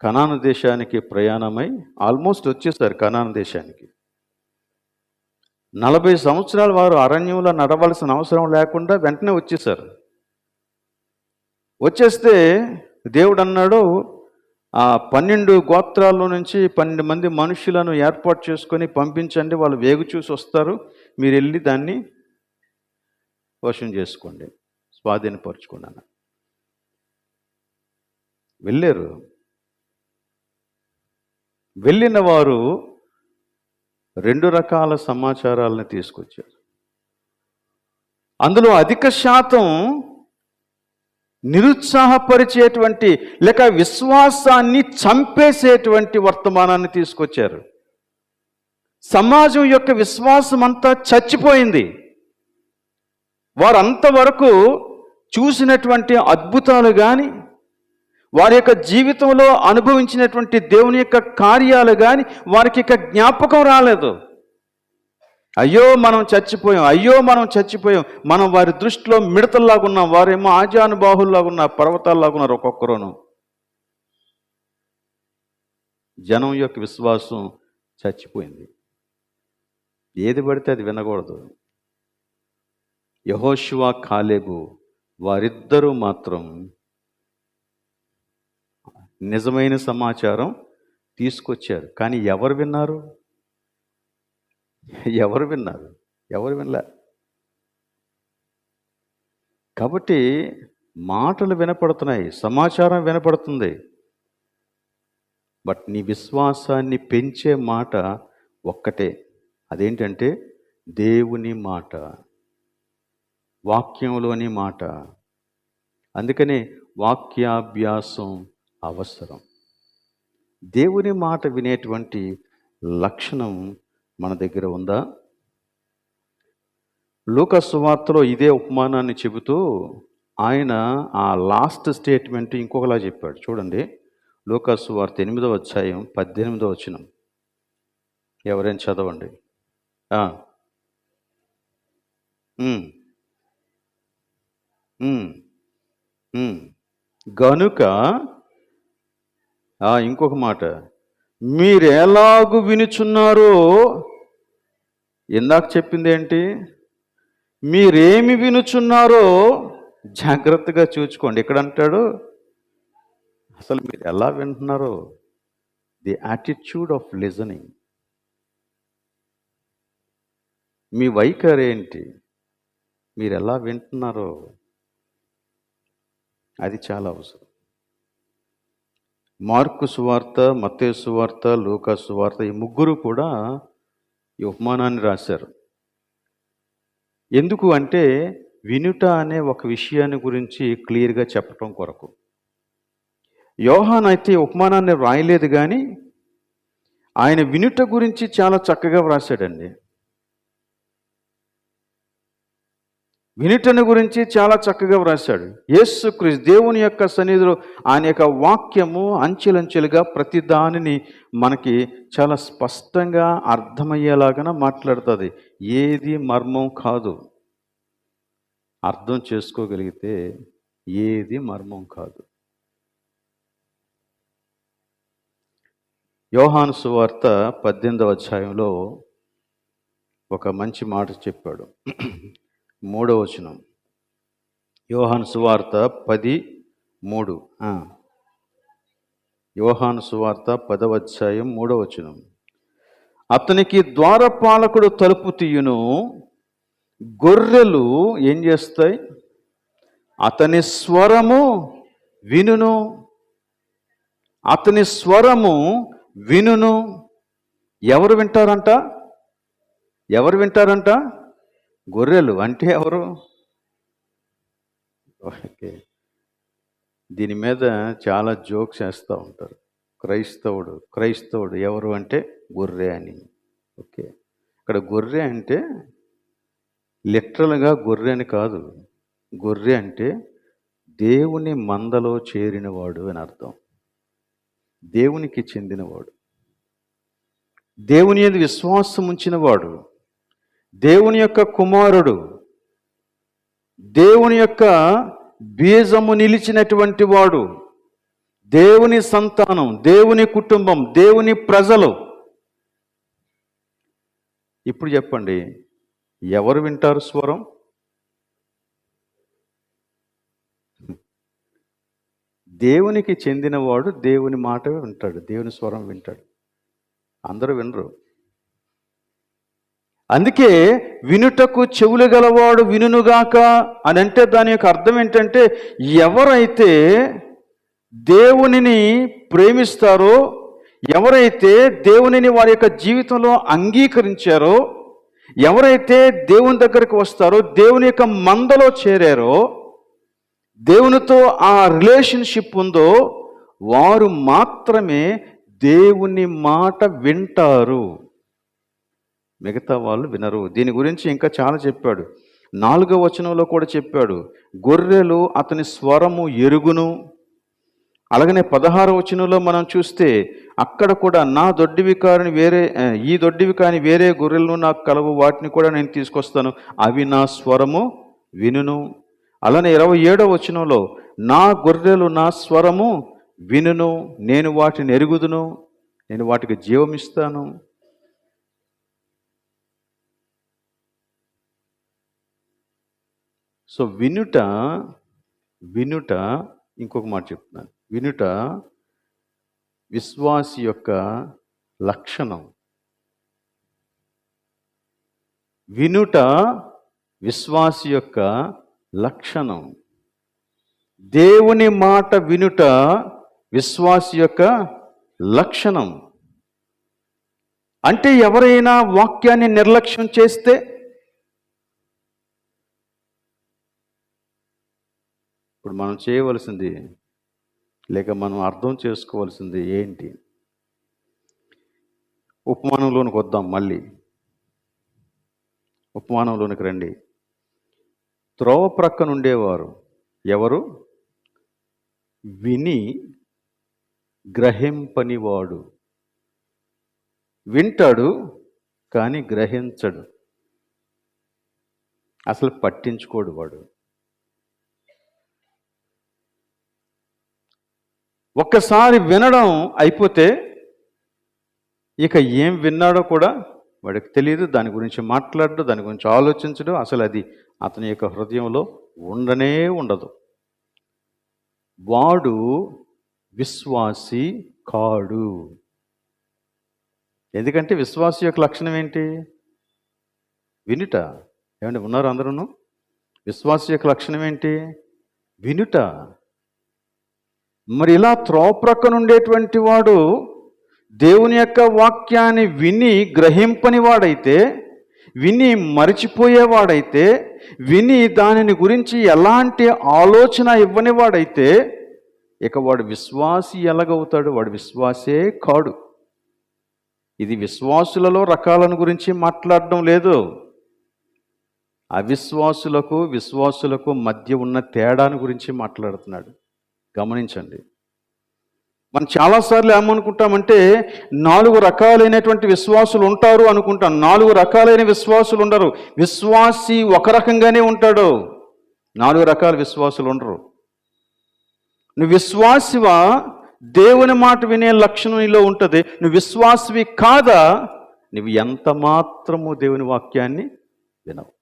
కనాను దేశానికి ప్రయాణమై ఆల్మోస్ట్ వచ్చేసారు. కనాను దేశానికి 40 సంవత్సరాలు వారు అరణ్యంలో నడవలసిన అవసరం లేకుండా వెంటనే వచ్చేసారు. వచ్చేస్తే దేవుడు అన్నాడు, ఆ 12 గోత్రాల్లో నుంచి 12 మంది మనుషులను ఏర్పాటు చేసుకొని పంపించండి, వాళ్ళు వేగు చూసి వస్తారు, మీరు వెళ్ళి దాన్ని వశం చేసుకోండి. స్వాధీనపరుచుకున్నాను. వెళ్ళారు. వెళ్ళిన వారు 2 రకాల సమాచారాలను తీసుకొచ్చారు. అందులో అధిక శాతం నిరుత్సాహపరిచేటువంటి లేక విశ్వాసాన్ని చంపేసేటువంటి వర్తమానాన్ని తీసుకొచ్చారు. సమాజం యొక్క విశ్వాసం అంతా చచ్చిపోయింది. వారంతవరకు చూసినటువంటి అద్భుతాలు కానీ, వారి యొక్క జీవితంలో అనుభవించినటువంటి దేవుని యొక్క కార్యాలు కానీ వారికి ఇక జ్ఞాపకం రాలేదు. అయ్యో మనం చచ్చిపోయాం, అయ్యో మనం చచ్చిపోయాం. మనం వారి దృష్టిలో మిడతల్లాగా ఉన్నాం, వారేమో ఆజానుబాహుల్లాగా ఉన్నారు, పర్వతాల్లాగా ఉన్నారు ఒక్కొక్కరును. జనం యొక్క విశ్వాసం చచ్చిపోయింది. ఏది పడితే అది వినకూడదు. యెహోషువ, కాలేబు వారిద్దరూ మాత్రం నిజమైన సమాచారం తీసుకొచ్చారు. కానీ ఎవరు విన్నారు? ఎవరు విన్నారు? ఎవరు వినలే. కాబట్టి మాటలు వినపడుతున్నాయి, సమాచారం వినపడుతుంది. బట్ నీ విశ్వాసాన్ని పెంచే మాట ఒక్కటే. అదేంటంటే దేవుని మాట, వాక్యంలోని మాట. అందుకని వాక్యాభ్యాసం అవసరం. దేవుని మాట వినేటువంటి లక్షణం మన దగ్గర ఉందా? లూకా సువార్తలో ఇదే ఉపమానాన్ని చెబుతూ ఆయన ఆ లాస్ట్ స్టేట్మెంట్ ఇంకొకలా చెప్పాడు. చూడండి, లూకా సువార్త 8వ అధ్యాయం 18వ వచనం. ఎవరైనా చదవండి. గనుక ఇంకొక మాట, మీరు ఎలాగు వినుచున్నారో, ఇందాక చెప్పింది ఏంటి? మీరేమి వినుచున్నారో జాగ్రత్తగా చూసుకోండి. ఇక్కడ అంటాడు అసలు మీరు ఎలా వింటున్నారో, ది యాటిట్యూడ్ ఆఫ్ లిజనింగ్. మీ వైఖరి ఏంటి? మీరు ఎలా వింటున్నారో అది చాలా అవసరం. మార్కు సువార్త, మత్తయి సువార్త, లూకా సువార్త ఈ ముగ్గురు కూడా ఈ ఉపమానాన్ని రాశారు. ఎందుకు అంటే వినుట అనే ఒక విషయాన్ని గురించి క్లియర్గా చెప్పటం కొరకు. యోహాను అయితే ఉపమానాన్ని రాయలేదు, కానీ ఆయన వినుట గురించి చాలా చక్కగా వ్రాసాడండి. వినుటను గురించి చాలా చక్కగా వ్రాశాడు. యేసుక్రీస్తు దేవుని యొక్క సన్నిధిలో ఆయన యొక్క వాక్యము అంచెలంచెలుగా ప్రతి దానిని మనకి చాలా స్పష్టంగా అర్థమయ్యేలాగా మాట్లాడుతుంది. ఏది మర్మం కాదు. అర్థం చేసుకోగలిగితే ఏది మర్మం కాదు. యోహాను సువార్త 18వ అధ్యాయంలో ఒక మంచి మాట చెప్పాడు. 3వ వచనం. యోహాను సువార్త 10:3. యోహాను సువార్త 10వ అధ్యాయం 3వ వచనం. అతనికి ద్వారపాలకుడు తలుపు తీయును, గొర్రెలు ఏం చేస్తాయి? అతని స్వరము వినును. అతని స్వరము వినును. ఎవరు వింటారంట? ఎవరు వింటారంట? గొర్రెలు. అంటే ఎవరు? ఓకే, దీని మీద చాలా జోక్స్ వేస్తూ ఉంటారు. క్రైస్తవుడు ఎవరు అంటే గొర్రె అని. ఓకే, ఇక్కడ గొర్రె అంటే లిటరల్గా గొర్రె అని కాదు. గొర్రె అంటే దేవుని మందలో చేరినవాడు అని అర్థం. దేవునికి చెందినవాడు, దేవుని యందు విశ్వాసం ఉంచినవాడు, దేవుని యొక్క కుమారుడు, దేవుని యొక్క బీజము నిలిచినటువంటి వాడు, దేవుని సంతానం, దేవుని కుటుంబం, దేవుని ప్రజలు. ఇప్పుడు చెప్పండి, ఎవరు వింటారు స్వరం? దేవునికి చెందినవాడు దేవుని మాట వింటాడు, దేవుని స్వరం వింటాడు. అందరూ వినరు. అందుకే వినుటకు చెవులు గలవాడు వినుగాక అని అంటే దాని యొక్క అర్థం ఏంటంటే, ఎవరైతే దేవునిని ప్రేమిస్తారో, ఎవరైతే దేవునిని వారి యొక్క జీవితంలో అంగీకరించారో, ఎవరైతే దేవుని దగ్గరికి వస్తారో, దేవుని యొక్క మందలో చేరారో, దేవునితో ఆ రిలేషన్షిప్ ఉందో, వారు మాత్రమే దేవుని మాట వింటారు, మిగతా వాళ్ళు వినరు. దీని గురించి ఇంకా చాలా చెప్పాడు. 4వ వచనంలో కూడా చెప్పాడు, గొర్రెలు అతని స్వరము ఎరుగును. అలాగనే 16వ వచనంలో మనం చూస్తే అక్కడ కూడా నా దొడ్డివి కాని వేరే ఈ దొడ్డివి కాని వేరే గొర్రెలను నాకు కలవు, వాటిని కూడా నేను తీసుకొస్తాను, అవి నా స్వరము వినును. అలానే 27వ వచనంలో నా గొర్రెలు నా స్వరము వినును, నేను వాటిని ఎరుగుదును, నేను వాటికి జీవమిస్తాను. సో వినుట ఇంకొక మాట చెప్తున్నాను, వినుట విశ్వాసి యొక్క లక్షణం. వినుట విశ్వాసి యొక్క లక్షణం. దేవుని మాట వినుట విశ్వాసి యొక్క లక్షణం. అంటే ఎవరైనా వాక్యాన్ని నిర్లక్ష్యం చేస్తే, ఇప్పుడు మనం చేయవలసింది లేక మనం అర్థం చేసుకోవాల్సింది ఏంటి? ఉపమానంలోనికి వద్దాం. మళ్ళీ ఉపమానంలోనికి రండి. త్రోవ ప్రక్కన ఉండేవారు ఎవరు? విని గ్రహింపనివాడు. వింటాడు కానీ గ్రహించడు, అసలు పట్టించుకోడు వాడు. ఒక్కసారి వినడం అయిపోతే ఇక ఏం విన్నాడో కూడా వాడికి తెలియదు, దాని గురించి మాట్లాడడు, దాని గురించి ఆలోచించడు, అసలు అది అతని యొక్క హృదయంలో ఉండనే ఉండదు. వాడు విశ్వాసి కాడు. ఎందుకంటే విశ్వాసి యొక్క లక్షణం ఏంటి? వినుట. ఏమంటే ఉన్నారు అందరూ? విశ్వాసి యొక్క లక్షణం ఏంటి? వినుట. మరి ఇలా త్రోవ ప్రక్కన ఉండేటువంటి వాడు దేవుని యొక్క వాక్యాన్ని విని గ్రహింపని వాడైతే, విని మరిచిపోయేవాడైతే, విని దానిని గురించి ఎలాంటి ఆలోచన ఇవ్వని వాడైతే, ఇక వాడు విశ్వాసి ఎలాగవుతాడు? వాడు విశ్వాసే కాడు. ఇది విశ్వాసులలో రకాలను గురించి మాట్లాడడం లేదు, అవిశ్వాసులకు విశ్వాసులకు మధ్య ఉన్న తేడాను గురించి మాట్లాడుతున్నాడు. గమనించండి. మనం చాలాసార్లు ఏమనుకుంటామంటే 4 రకాలైనటువంటి విశ్వాసులు ఉంటారు అనుకుంటాం. 4 రకాలైన విశ్వాసులు ఉండరు. విశ్వాసి ఒక రకంగానే ఉంటాడు, 4 రకాల విశ్వాసులు ఉండరు. నువ్వు విశ్వాసివా? దేవుని మాట వినే లక్షణం నీలో ఉంటుంది. నువ్వు విశ్వాసివి కాదా? నువ్వు ఎంత మాత్రము దేవుని వాక్యాన్ని వినవు.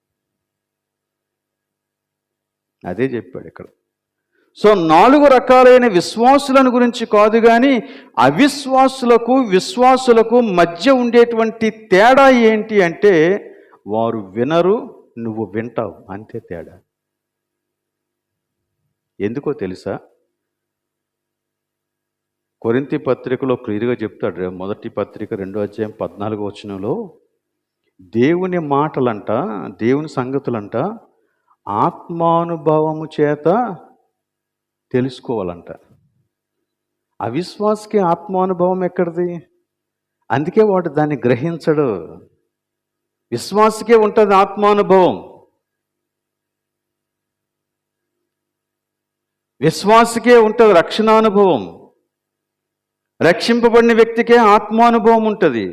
అదే చెప్పాడు ఇక్కడ. సో 4 రకాలైన విశ్వాసులను గురించి కాదు, కానీ అవిశ్వాసులకు విశ్వాసులకు మధ్య ఉండేటువంటి తేడా ఏంటి అంటే, వారు వినరు, నువ్వు వింటావు, అంతే తేడా. ఎందుకో తెలుసా? కొరింథీ పత్రికలో క్లియర్గా చెప్తాడు. మొదటి పత్రిక 2వ అధ్యాయం 14వ వచనంలో, దేవుని మాటలంట, దేవుని సంగతులంట ఆత్మానుభవము చేత తెలుసుకోవాలంట. అవిశ్వాసకి ఆత్మానుభవం ఎక్కడిది? అందుకే వాడు దాన్ని గ్రహించడు. విశ్వాసకే ఉంటుంది ఆత్మానుభవం. విశ్వాసకే ఉంటుంది రక్షణానుభవం. రక్షింపబడిన వ్యక్తికే ఆత్మానుభవం ఉంటుంది.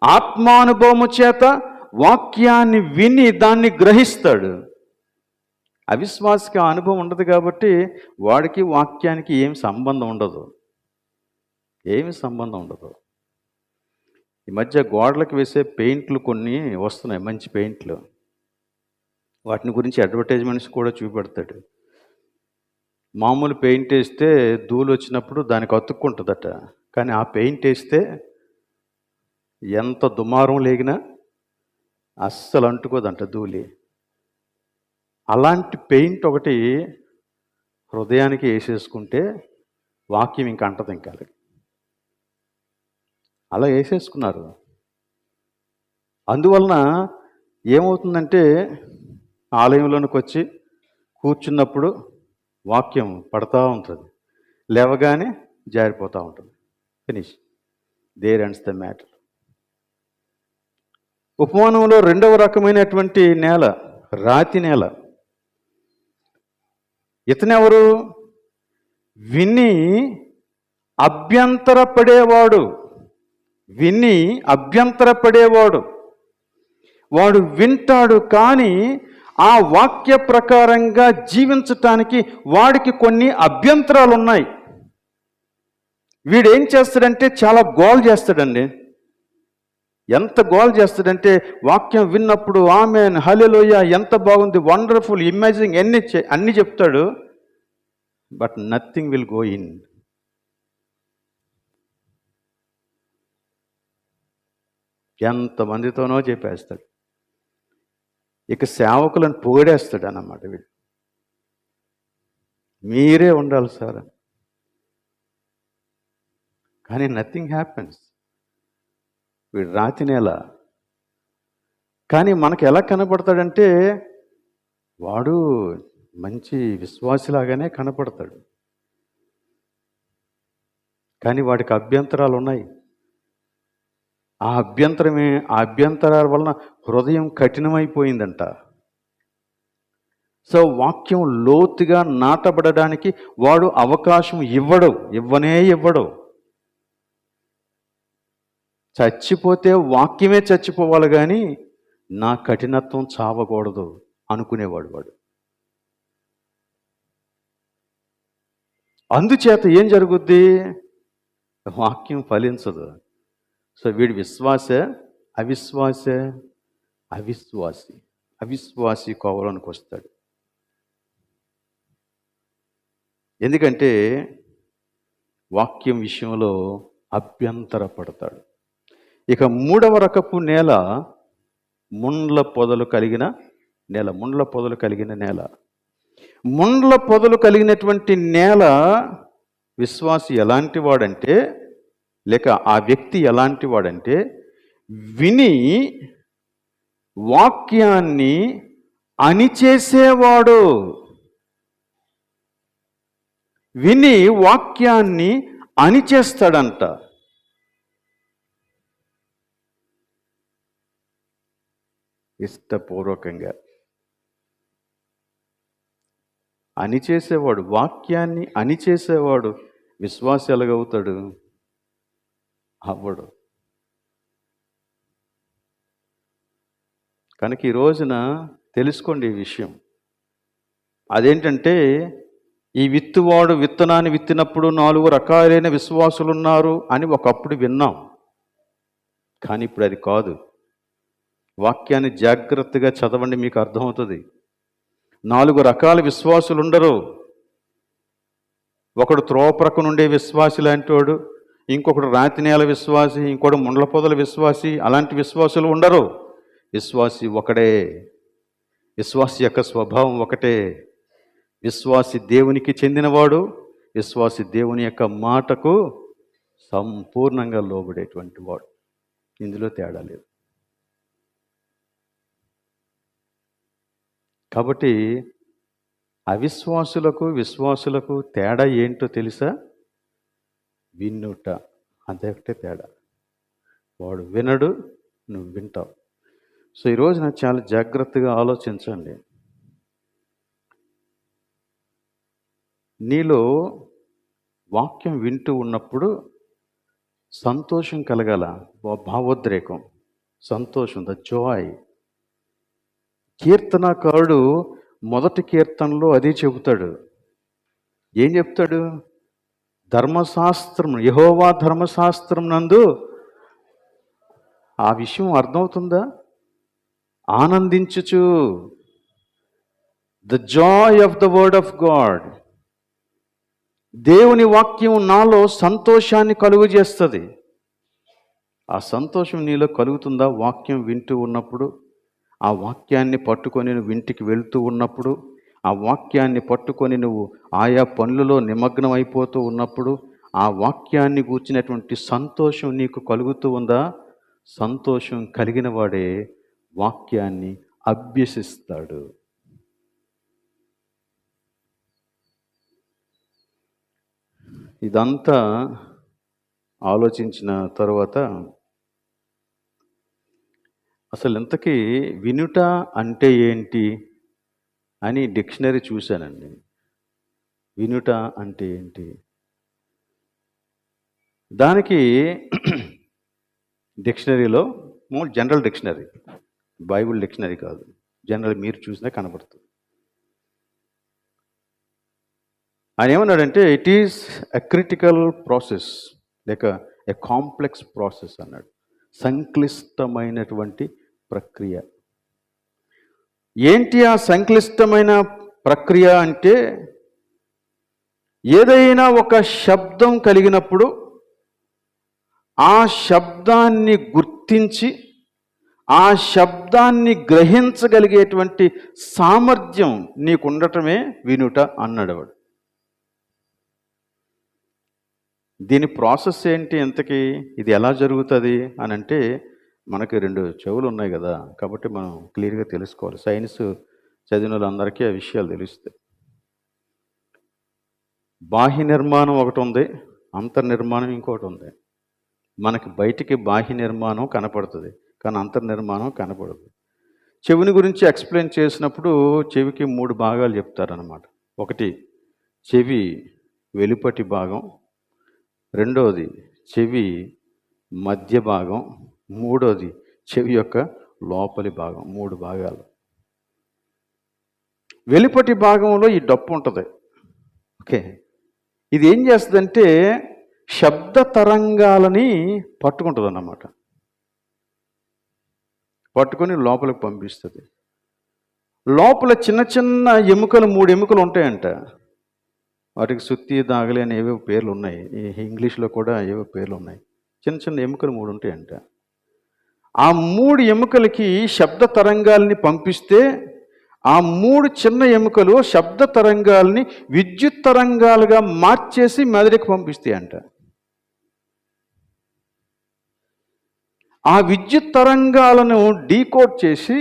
ఆత్మానుభవము చేత వాక్యాన్ని విని దాన్ని గ్రహిస్తాడు. అవిశ్వాసకి ఆ అనుభవం ఉండదు కాబట్టి వాడికి వాక్యానికి ఏమి సంబంధం ఉండదు, ఏమి సంబంధం ఉండదు. ఈ మధ్య గోడలకు వేసే పెయింట్లు కొన్ని వస్తున్నాయి, మంచి పెయింట్లు. వాటిని గురించి అడ్వర్టైజ్మెంట్స్ కూడా చూపెడతాడు. మామూలు పెయింట్ వేస్తే ధూళి వచ్చినప్పుడు దానికి అతుక్కుంటుందట, కానీ ఆ పెయింట్ వేస్తే ఎంత దుమారం లేగినా అస్సలు అంటుకోదంట ధూళి. అలాంటి పెయింట్ ఒకటి హృదయానికి వేసేసుకుంటే వాక్యం ఇంక అంటది. ఇంకా అలా వేసేసుకున్నారు. అందువలన ఏమవుతుందంటే ఆలయంలోనికి వచ్చి కూర్చున్నప్పుడు వాక్యం పడతా ఉంటుంది, లేవగానే జారిపోతూ ఉంటుంది. Finish, there ends the matter. ఉపమానంలో రెండవ రకమైనటువంటి నేల రాతి నేల. ఇతనెవరు? విని అభ్యంతరపడేవాడు. విని అభ్యంతరపడేవాడు. వాడు వింటాడు, కానీ ఆ వాక్య ప్రకారంగా జీవించటానికి వాడికి కొన్ని అభ్యంతరాలు ఉన్నాయి. వీడేం చేస్తాడంటే చాలా గోల్ చేస్తాడండి. ఎంత గోల్ చేస్తాడంటే వాక్యం విన్నప్పుడు ఆమెన్, హల్లెలూయా, ఎంత బాగుంది, వండర్ఫుల్, ఇమేజింగ్, అన్ని చెప్తాడు. But nothing will go in. ఎంతమందితోనో చెప్పేస్తాడు. ఇక సేవకులను పొగిడేస్తాడు అన్నమాట. వీడు మీరే ఉండాలి సార్, కానీ నథింగ్ హ్యాపెన్స్. వీడు రాతి నేల. కానీ మనకు ఎలా కనపడతాడంటే వాడు మంచి విశ్వాసిలాగానే కనపడతాడు, కానీ వాడికి అభ్యంతరాలు ఉన్నాయి. ఆ అభ్యంతరాల వలన హృదయం కఠినమైపోయిందంట. సో వాక్యం లోతుగా నాటబడడానికి వాడు అవకాశం ఇవ్వడు. చచ్చిపోతే వాక్యమే చచ్చిపోవాలి, కానీ నా కఠినత్వం చావకూడదు అనుకునేవాడు వాడు. అందుచేత ఏం జరుగుద్ది? వాక్యం ఫలించదు. సో వీడు అవిశ్వాసి కోవలోనికి వస్తాడు. ఎందుకంటే వాక్యం విషయంలో అభ్యంతరపడతాడు. ఇక మూడవ రకపు నేల ముండ్ల పొదలు కలిగిన నేల. ముండ్ల పొదలు కలిగినటువంటి నేల విశ్వాసి ఎలాంటి వాడంటే, లేక ఆ వ్యక్తి ఎలాంటి వాడంటే, విని వాక్యాన్ని అణిచేసేవాడు. విని వాక్యాన్ని అణిచేస్తాడంట. ఇష్టపూర్వకంగా అణిచేసేవాడు, వాక్యాన్ని అణిచేసేవాడు విశ్వాసి ఎలాగవుతాడు? అవ్వడు. కనుక ఈ రోజున తెలుసుకోండి ఈ విషయం. అదేంటంటే, ఈ విత్తువాడు విత్తనాన్ని విత్తినప్పుడు 4 రకాలైన విశ్వాసులు ఉన్నారు అని ఒకప్పుడు విన్నాం, కానీ ఇప్పుడు అది కాదు. వాక్యాన్ని జాగ్రత్తగా చదవండి, మీకు అర్థమవుతుంది. 4 రకాల విశ్వాసులు ఉండరు. ఒకడు త్రోవ నుండే విశ్వాసి లాంటివాడు, ఇంకొకడు రాతి నేల విశ్వాసి, ఇంకోటి ముండ్ల పొదల విశ్వాసి. అలాంటి విశ్వాసులు ఉండరు. విశ్వాసి ఒకడే. విశ్వాసి యొక్క స్వభావం ఒకటే. విశ్వాసి దేవునికి చెందినవాడు. విశ్వాసి దేవుని యొక్క మాటకు సంపూర్ణంగా లోబడేటువంటి వాడు. ఇందులో తేడా లేదు. కాబట్టి అవిశ్వాసులకు విశ్వాసులకు తేడా ఏంటో తెలుసా? వినుట, అంతే ఒకటే తేడా. వాడు వినడు, నువ్వు వింటావు. సో ఈరోజున చాలా జాగ్రత్తగా ఆలోచించండి. నీలో వాక్యం వింటూ ఉన్నప్పుడు సంతోషం కలగాల, భావోద్రేకం, సంతోషం, ద జాయ్. కీర్తనకారుడు మొదటి కీర్తనలో అదే చెబుతాడు. ఏం చెప్తాడు? ధర్మశాస్త్రం, యెహోవా ధర్మశాస్త్రం నందు, ఆ విషయం అర్థమవుతుందా? ఆనందించుచు, the joy of the word of God. దేవుని వాక్యం నాలో సంతోషాన్ని కలుగు చేస్తుంది. ఆ సంతోషం నీలో కలుగుతుందా వాక్యం వింటూ ఉన్నప్పుడు? ఆ వాక్యాన్ని పట్టుకొని నువ్వు ఇంటికి వెళ్తూ ఉన్నప్పుడు, ఆ వాక్యాన్ని పట్టుకొని నువ్వు ఆయా పనులలో నిమగ్నం అయిపోతూ ఉన్నప్పుడు, ఆ వాక్యాన్ని గూర్చినటువంటి సంతోషం నీకు కలుగుతూ ఉందా? సంతోషం కలిగిన వాడే వాక్యాన్ని అభ్యసిస్తాడు. ఇదంతా ఆలోచించిన తరువాత అసలు ఇంతకీ వినుట అంటే ఏంటి అని డిక్షనరీ చూశానండి. వినుట అంటే ఏంటి? దానికి డిక్షనరీలో జనరల్ డిక్షనరీ, బైబిల్ డిక్షనరీ కాదు, జనరల్ మీరు చూసినా కనబడుతుంది. ఆయన ఏమన్నాడంటే it is a critical process, లేక ఎ కాంప్లెక్స్ ప్రాసెస్ అన్నాడు. సంక్లిష్టమైనటువంటి ప్రక్రియ. ఏంటి ఆ సంక్లిష్టమైన ప్రక్రియ అంటే, ఏదైనా ఒక శబ్దం కలిగినప్పుడు ఆ శబ్దాన్ని గుర్తించి ఆ శబ్దాన్ని గ్రహించగలిగేటువంటి సామర్థ్యం నీకు ఉండటమే వినుట అన్నాడు వాడు. దీని ప్రాసెస్ ఏంటి ఇంతకీ? ఇది ఎలా జరుగుతుంది అని అంటే, మనకి 2 చెవులు ఉన్నాయి కదా, కాబట్టి మనం క్లియర్గా తెలుసుకోవాలి. సైన్స్ చదివిన వాళ్ళందరికీ ఆ విషయాలు తెలుస్తాయి. బాహ్య నిర్మాణం ఒకటి ఉంది, అంతర్నిర్మాణం ఇంకోటి ఉంది. మనకి బయటికి బాహ్య నిర్మాణం కనపడుతుంది, కానీ అంతర్నిర్మాణం కనపడదు. చెవిని గురించి ఎక్స్ప్లెయిన్ చేసినప్పుడు చెవికి 3 భాగాలు చెప్తారనమాట. ఒకటి చెవి వెలుపటి భాగం, రెండవది చెవి మధ్య భాగం, మూడోది చెవి యొక్క లోపలి భాగం. 3 భాగాలు. వెలుపటి భాగంలో ఈ డప్పు ఉంటుంది. ఓకే, ఇది ఏం చేస్తుందంటే శబ్ద తరంగాలని పట్టుకుంటుంది అన్నమాట. పట్టుకొని లోపలికి పంపిస్తుంది. లోపల చిన్న చిన్న ఎముకలు, 3 ఎముకలు ఉంటాయంట. వాటికి సుత్తి, దాగలి అని ఏవో పేర్లు ఉన్నాయి. ఇంగ్లీష్లో కూడా ఏవో పేర్లు ఉన్నాయి. చిన్న చిన్న ఎముకలు 3 ఉంటాయంట. ఆ 3 ఎముకలకి శబ్ద తరంగాల్ని పంపిస్తే ఆ 3 చిన్న ఎముకలు శబ్ద తరంగాల్ని విద్యుత్ తరంగాలుగా మార్చేసి మెదడుకి పంపిస్తాయంట. ఆ విద్యుత్ తరంగాలను డీకోడ్ చేసి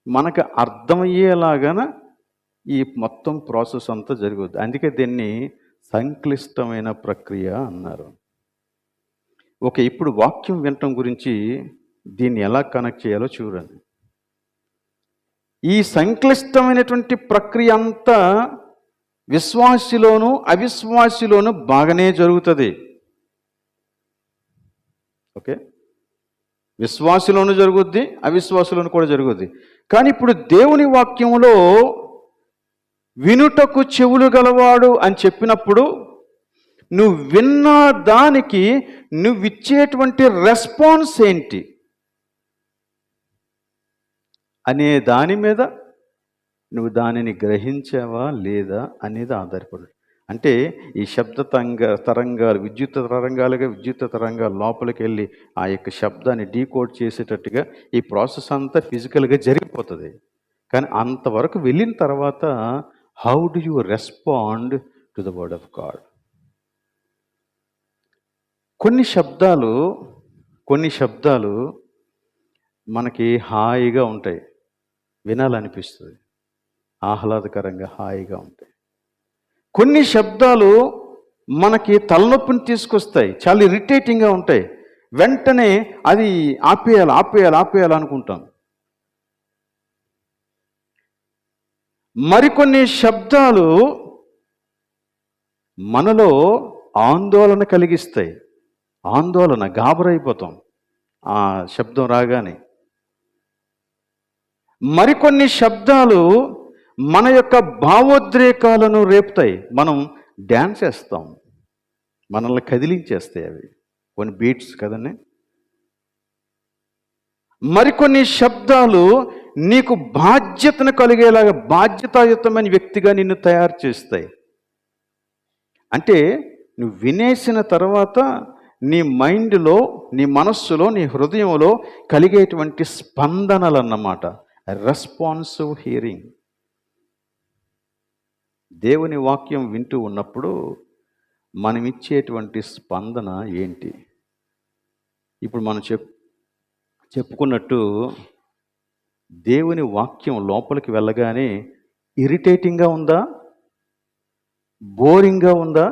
మనకు అర్థమయ్యేలాగాన ఈ మొత్తం ప్రాసెస్ అంతా జరుగుద్ది. అందుకే దీన్ని సంక్లిష్టమైన ప్రక్రియ అన్నారు. ఓకే, ఇప్పుడు వాక్యం వినటం గురించి దీన్ని ఎలా కనెక్ట్ చేయాలో చూడండి. ఈ సంక్లిష్టమైనటువంటి ప్రక్రియ అంతా విశ్వాసిలోను అవిశ్వాసిలోను బాగానే జరుగుతుంది. ఓకే, విశ్వాసిలోను జరుగుద్ది, అవిశ్వాసులోను కూడా జరుగుద్ది. కానీ ఇప్పుడు దేవుని వాక్యంలో వినుటకు చెవులు గలవాడు అని చెప్పినప్పుడు నువ్వు విన్న దానికి నువ్వు ఇచ్చేటువంటి రెస్పాన్స్ ఏంటి అనే దాని మీద నువ్వు దానిని గ్రహించావా లేదా అనేది ఆధారపడు. అంటే ఈ శబ్ద తరంగాలు విద్యుత్ తరంగాలు లోపలికి వెళ్ళి ఆ యొక్క శబ్దాన్ని డీకోడ్ చేసేటట్టుగా ఈ ప్రాసెస్ అంతా ఫిజికల్గా జరిగిపోతుంది. కానీ అంతవరకు వెళ్ళిన తర్వాత how do you respond to the word of God? కొన్ని శబ్దాలు మనకి హాయిగా ఉంటాయి, వినాలనిపిస్తుంది, ఆహ్లాదకరంగా హాయిగా ఉంటాయి. కొన్ని శబ్దాలు మనకి తలనొప్పిని తీసుకొస్తాయి, చాలా ఇరిటేటింగ్గా ఉంటాయి. వెంటనే అది ఆపేయాలి అనుకుంటాం. మరికొన్ని శబ్దాలు మనలో ఆందోళన కలిగిస్తాయి. గాబరైపోతాం ఆ శబ్దం రాగానే. మరికొన్ని శబ్దాలు మన యొక్క భావోద్రేకాలను రేపుతాయి. మనం డ్యాన్స్ చేస్తాం, మనల్ని కదిలించేస్తాయి అవి, కొన్ని బీట్స్ కదండి. మరికొన్ని శబ్దాలు నీకు బాధ్యతను కలిగేలాగా, బాధ్యతాయుతమైన వ్యక్తిగా నిన్ను తయారు చేస్తాయి. అంటే నువ్వు వినేసిన తర్వాత నీ మైండ్లో, నీ మనస్సులో, నీ హృదయంలో కలిగేటువంటి స్పందనలు అన్నమాట. Responsive hearing. దేవుని వాక్యం వింటూ ఉన్నప్పుడు మనం ఇచ్చేటువంటి స్పందన ఏంటి? ఇప్పుడు మనం చెప్పుకున్నట్టు దేవుని వాక్యం లోపలికి వెళ్ళగానే ఇరిటేటింగ్గా ఉందా, బోరింగ్గా ఉందా,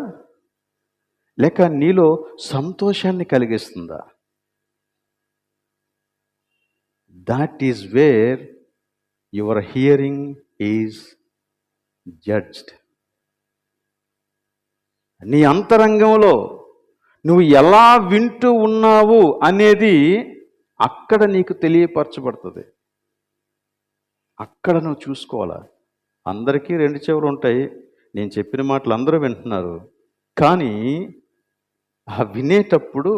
లేక నీలో సంతోషాన్ని కలిగిస్తుందా? That is where your hearing is judged. నీ అంతరంగంలో నువ్వు ఎలా వింటూ ఉన్నావు అనేది అక్కడ నీకు తెలియపరచబడుతుంది. అక్కడ నువ్వు చూసుకోవాలా. అందరికీ 2 చెవులు ఉంటాయి. నేను చెప్పిన మాటలు అందరూ వింటున్నారు. కానీ ఆ వినేటప్పుడు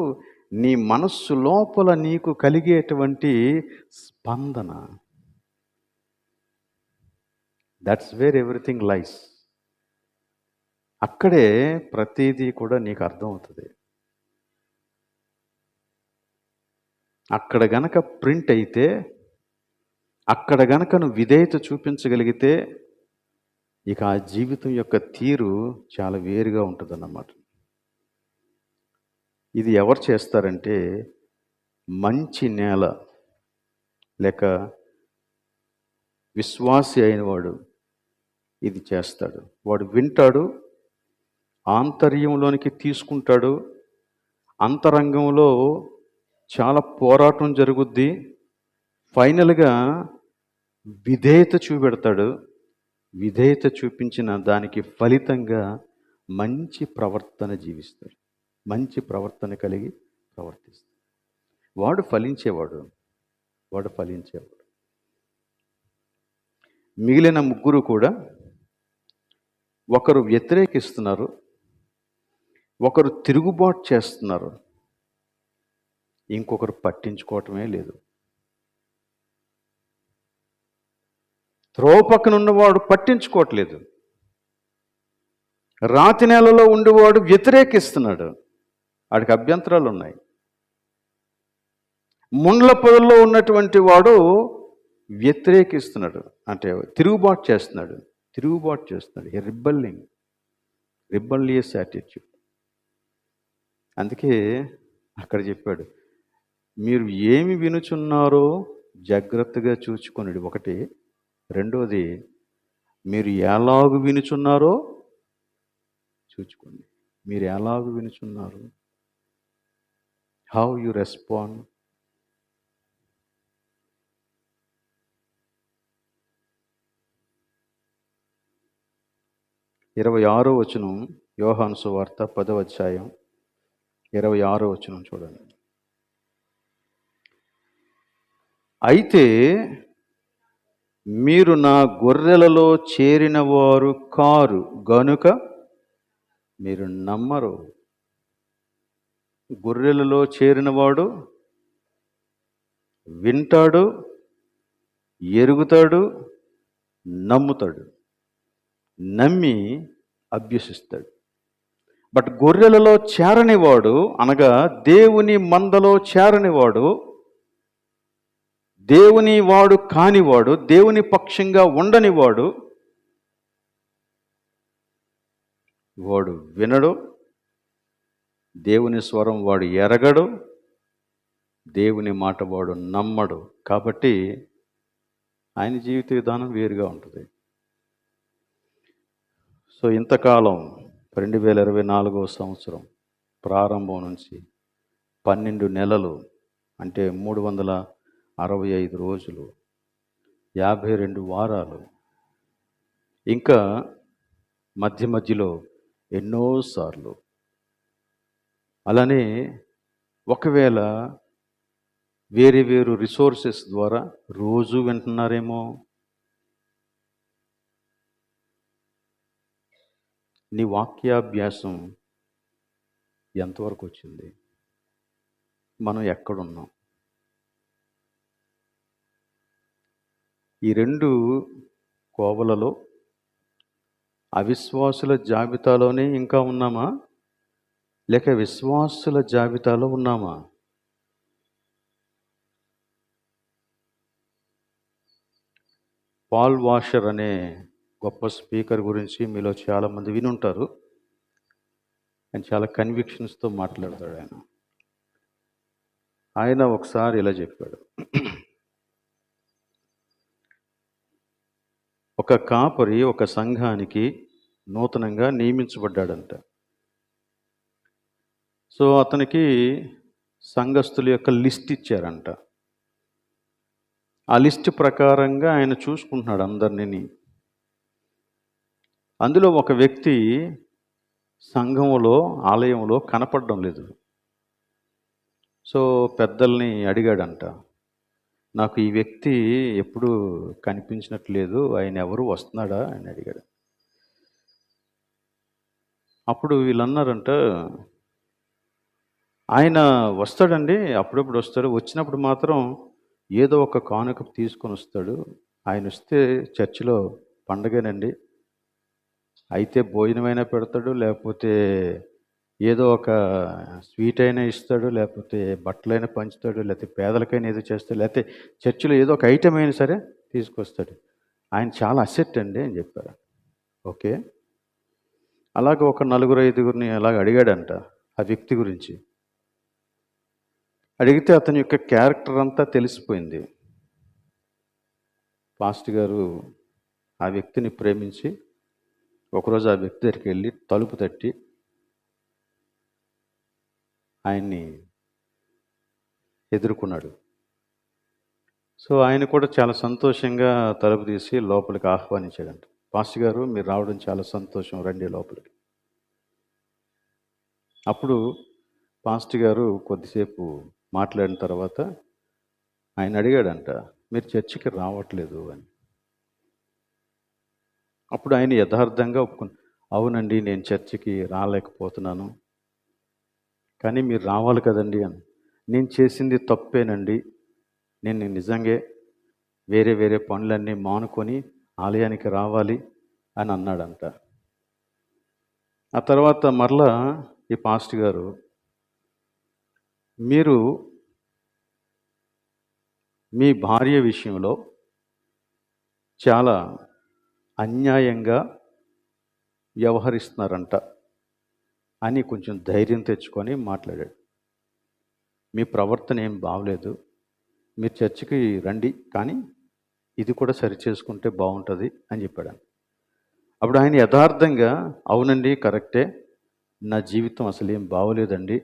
నీ మనస్సు లోపల నీకు కలిగేటువంటి స్పందన, దట్స్ వేర్ ఎవ్రీథింగ్ లైస్. అక్కడే ప్రతిదీ కూడా నీకు అర్థమవుతుంది. అక్కడ గనక ప్రింట్ అయితే, అక్కడ గనక నువ్వు విధేయత చూపించగలిగితే ఇక ఆ జీవితం యొక్క తీరు చాలా వేరుగా ఉంటుందన్నమాట. ఇది ఎవరు చేస్తారంటే మంచి నేల లేక విశ్వాసి అయిన వాడు ఇది చేస్తాడు. వాడు వింటాడు, ఆంతర్యంలోనికి తీసుకుంటాడు, అంతరంగంలో చాలా పోరాటం జరుగుద్ది, ఫైనల్గా విధేయత చూపెడతాడు. విధేయత చూపించిన దానికి ఫలితంగా మంచి ప్రవర్తన జీవిస్తాడు, మంచి ప్రవర్తన కలిగి ప్రవర్తిస్తాడు. వాడు ఫలించేవాడు. మిగిలిన 3 కూడా ఒకరు వ్యతిరేకిస్తున్నారు, ఒకరు తిరుగుబాటు చేస్తున్నారు, ఇంకొకరు పట్టించుకోవటమే లేదు. త్రోవ పక్కన ఉన్నవాడు పట్టించుకోవట్లేదు, రాతి నేలలో ఉండేవాడు వ్యతిరేకిస్తున్నాడు, వాడికి అభ్యంతరాలు ఉన్నాయి. ముండ్ల పొదల్లో ఉన్నటువంటి వాడు వ్యతిరేకిస్తున్నాడు, అంటే తిరుగుబాటు చేస్తున్నాడు. రిబల్లియస్ యాటిట్యూడ్. అందుకే అక్కడ చెప్పాడు, మీరు ఏమి వినుచున్నారో జాగ్రత్తగా చూచుకొనుడి. ఒకటి. రెండోది, మీరు ఎలాగు వినుచున్నారో చూచుకోండి. మీరు ఎలాగు వినుచున్నారు, హౌ యు రెస్పాండ్. ఇరవై 26వ వచనం, యోహాను సువార్త 10వ అధ్యాయం 26వ వచనం చూడండి. అయితే మీరు నా గొర్రెలలో చేరిన వారు కారు గనుక మీరు నమ్మరు. గొర్రెలలో చేరినవాడు వింటాడు, ఎరుగుతాడు, నమ్ముతాడు, నమ్మి అభ్యసిస్తాడు. బట్ గొర్రెలలో చేరనివాడు, అనగా దేవుని మందలో చేరనివాడు, దేవుని వాడు కానివాడు, దేవుని పక్షంగా ఉండనివాడు, వాడు వినడు, దేవుని స్వరం వాడు ఎరగడు, దేవుని మాట వాడు నమ్మడు. కాబట్టి ఆయన జీవిత విధానం వేరుగా ఉంటుంది. సో ఇంతకాలం 2024వ సంవత్సరం ప్రారంభం నుంచి 12 నెలలు, అంటే 365 రోజులు, 52 వారాలు, ఇంకా మధ్యలో ఎన్నోసార్లు. అలానే ఒకవేళ వేరు రిసోర్సెస్ ద్వారా రోజు వింటున్నారేమో. నీ వాక్యాభ్యాసం ఎంతవరకు వచ్చింది? మనం ఎక్కడున్నాం? ఈ 2 కోవలలో అవిశ్వాసుల జాబితాలోనే ఇంకా ఉన్నామా, లేక విశ్వాసుల జాబితాలో ఉన్నామా? పాల్ వాషర్ అనే గొప్ప స్పీకర్ గురించి మీలో చాలామంది వినుంటారు. ఆయన చాలా కన్విక్షన్స్తో మాట్లాడతాడు ఆయన. ఆయన ఒకసారి ఇలా చెప్పాడు. ఒక కాపరి ఒక సంఘానికి నూతనంగా నియమించబడ్డాడంట. సో అతనికి సంఘస్థుల యొక్క లిస్ట్ ఇచ్చారంట. ఆ లిస్ట్ ప్రకారంగా ఆయన చూసుకుంటున్నాడు అందరినీ. అందులో ఒక వ్యక్తి సంఘంలో, ఆలయంలో కనపడడం లేదు. సో పెద్దల్ని అడిగాడంట, నాకు ఈ వ్యక్తి ఎప్పుడు కనిపించినట్లేదు, ఆయన ఎవరు, వస్తున్నాడా అని అడిగాడు. అప్పుడు వీళ్ళు అన్నారంట, ఆయన వస్తాడండి, అప్పుడప్పుడు వస్తాడు, వచ్చినప్పుడు మాత్రం ఏదో ఒక కానుక తీసుకొని వస్తాడు. ఆయన వస్తే చర్చిలో పండగేనండి, అయితే భోజనమైనా పెడతాడు, లేకపోతే ఏదో ఒక స్వీట్ అయినా ఇస్తాడు, లేకపోతే బట్టలైనా పంచుతాడు, లేకపోతే పేదలకైనా ఏదో చేస్తాడు, లేకపోతే చర్చిలో ఏదో ఒక ఐటమ్ అయినా సరే తీసుకొస్తాడు. ఆయన చాలా అసెట్ అండి అని చెప్పారు. ఓకే, అలాగే ఒక 4-5 అలాగ అడిగాడంట ఆ వ్యక్తి గురించి. అడిగితే అతని యొక్క క్యారెక్టర్ అంతా తెలిసిపోయింది. పాస్టర్ గారు ఆ వ్యక్తిని ప్రేమించి ఒకరోజు ఆ వ్యక్తి దగ్గరికి వెళ్ళి తలుపు తట్టి ఆయన్ని ఎదుర్కొన్నాడు. సో ఆయన కూడా చాలా సంతోషంగా తలుపు తీసి లోపలికి ఆహ్వానించాడంట. పాస్టర్ గారు, మీరు రావడం చాలా సంతోషం, రండి లోపలికి. అప్పుడు పాస్టర్ గారు కొద్దిసేపు మాట్లాడిన తర్వాత ఆయన అడిగాడంట, మీరు చర్చికి రావట్లేదు అని. అప్పుడు ఆయన యథార్థంగా అవునండి, నేను చర్చికి రాలేకపోతున్నాను, కానీ మీరు రావాలి కదండి అని. నేను చేసింది తప్పేనండి, నేను నిజంగా వేరే వేరే పనులన్నీ మానుకొని ఆలయానికి రావాలి అని అన్నాడంట. ఆ తర్వాత మరలా ఈ పాస్టర్ గారు, మీరు మీ భార్య విషయంలో చాలా అన్యాయంగా వ్యవహరిస్తున్నారంట అని కొంచెం ధైర్యం తెచ్చుకొని మాట్లాడాడు. మీ ప్రవర్తన ఏం బాగలేదు, మీరు చర్చికి రండి, కానీ ఇది కూడా సరి చేసుకుంటే బాగుంటుంది అని చెప్పాడు. అప్పుడు ఆయన యథార్థంగా, అవునండి కరెక్టే, నా జీవితం అసలు ఏం బాగోలేదండి,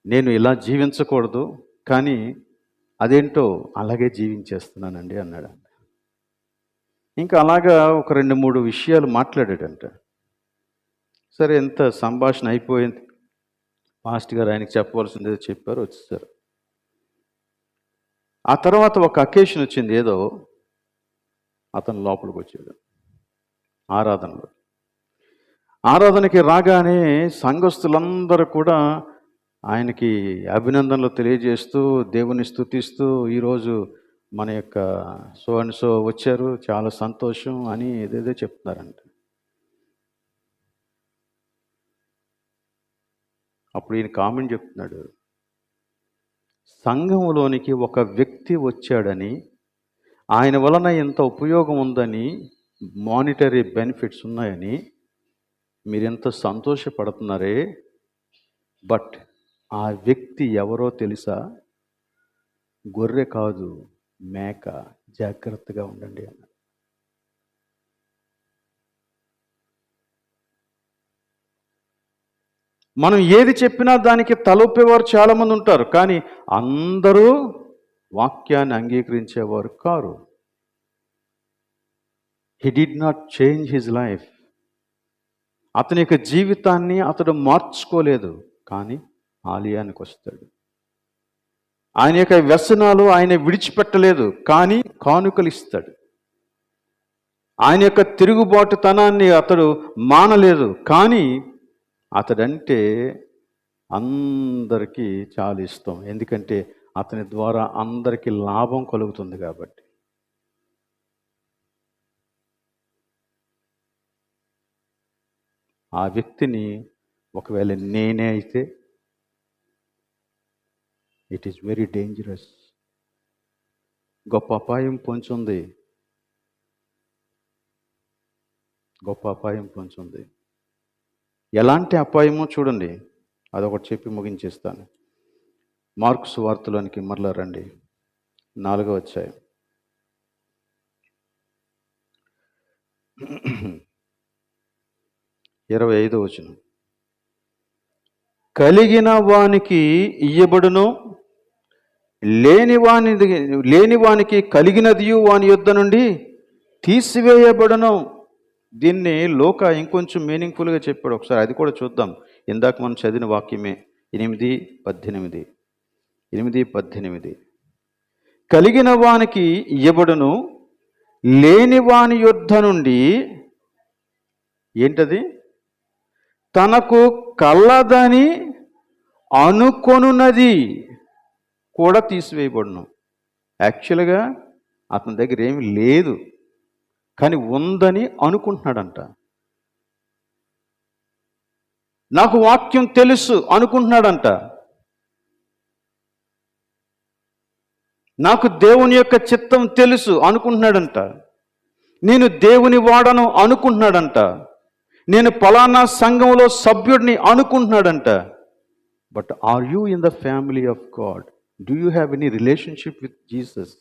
నేను ఇలా జీవించకూడదు, కానీ అదేంటో అలాగే జీవించేస్తున్నానండి అన్నాడు. ఇంకా అలాగా ఒక 2-3 విషయాలు మాట్లాడాడంట. సరే, ఎంత సంభాషణ అయిపోయింది. మాస్టర్ గారు ఆయనకి చెప్పవలసింది ఏదో చెప్పారు, వచ్చేసారు. ఆ తర్వాత ఒక అకేషన్ వచ్చింది, ఏదో అతను లోపలికి వచ్చాడు ఆరాధనలో. ఆరాధనకి రాగానే సంఘస్థులందరూ కూడా ఆయనకి అభినందనలు తెలియజేస్తూ, దేవుని స్తుతిస్తూ, ఈరోజు మన యొక్క సో అండ్ సో వచ్చారు, చాలా సంతోషం అని ఏదేదో చెప్తున్నారంట. అప్పుడు ఈయన కామెంట్ చెప్తున్నాడు, సంఘంలోనికి ఒక వ్యక్తి వచ్చాడని, ఆయన వలన ఎంత ఉపయోగం ఉందని, మానిటరీ బెనిఫిట్స్ ఉన్నాయని మీరెంత సంతోషపడుతున్నారే, బట్ ఆ వ్యక్తి ఎవరో తెలుసా? గొర్రె కాదు, మేక, జాగ్రత్తగా ఉండండి అన్నాడు. మనం ఏది చెప్పినా దానికి తలొప్పేవారు చాలామంది ఉంటారు, కానీ అందరూ వాక్యాన్ని అంగీకరించేవారు కారు. He did not change his life. అతని యొక్క జీవితాన్ని అతడు మార్చుకోలేదు, కానీ ఆలయానికి వస్తాడు. ఆయన యొక్క వ్యసనాలు ఆయన విడిచిపెట్టలేదు, కానీ కానుకలు ఇస్తాడు. ఆయన యొక్క తిరుగుబాటుతనాన్ని అతడు మానలేదు, కానీ అతడంటే అందరికీ చాలా ఇష్టం. ఎందుకంటే అతని ద్వారా అందరికీ లాభం కలుగుతుంది కాబట్టి. ఆ వ్యక్తిని ఒకవేళ నేనే అయితే, ఇట్ ఈస్ వెరీ డేంజరస్. గొప్ప అపాయం పొంచుంది. గొప్ప అపాయం పొంచి ఉంది. ఎలాంటి అపాయమో చూడండి, అదొకటి చెప్పి ముగించేస్తాను. మార్కు సువార్తలోనికి మరలా రండి, 4వ అధ్యాయం 25వ వచనం. కలిగిన వానికి ఇయ్యబడును, లేనివానికి కలిగినదియు వాని యొద్ద నుండి తీసివేయబడును. దీన్ని లోక ఇంకొంచెం మీనింగ్ఫుల్గా చెప్పాడు. ఒకసారి అది కూడా చూద్దాం. ఇందాక మనం చదివిన వాక్యమే 8:18. కలిగిన వానికి ఇయ్యబడును, లేని వాని యొద్ద నుండి ఏంటది? తనకు కలదని అనుకొనున్నది కూడా తీసివేయబడును. యాక్చువల్గా అతని దగ్గర ఏమి లేదు, కానీ ఉందని అనుకుంటున్నాడంట. నాకు వాక్యం తెలుసు అనుకుంటున్నాడంట. నాకు దేవుని యొక్క చిత్తం తెలుసు అనుకుంటున్నాడంట. నేను దేవుని వాడను అనుకుంటున్నాడంట. నేను పలానా సంఘంలో సభ్యుడిని అనుకుంటున్నాడంట. But are you in the family of God? Do you have any relationship with Jesus?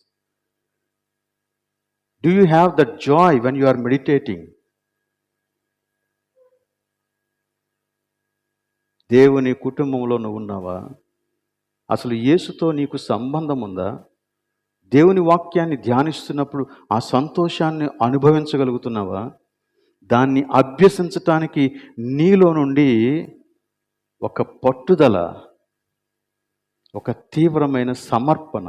Do you have that joy when you are meditating? దేవుని కుటుంబంలో నువ్వు ఉన్నావా? అసలు యేసుతో నీకు సంబంధం ఉందా? దేవుని వాక్యాన్ని ధ్యానిస్తున్నప్పుడు ఆ సంతోషాన్ని అనుభవించగలుగుతున్నావా? దాన్ని అభ్యసించటానికి నీలో నుండి ఒక పట్టుదల, ఒక తీవ్రమైన సమర్పణ,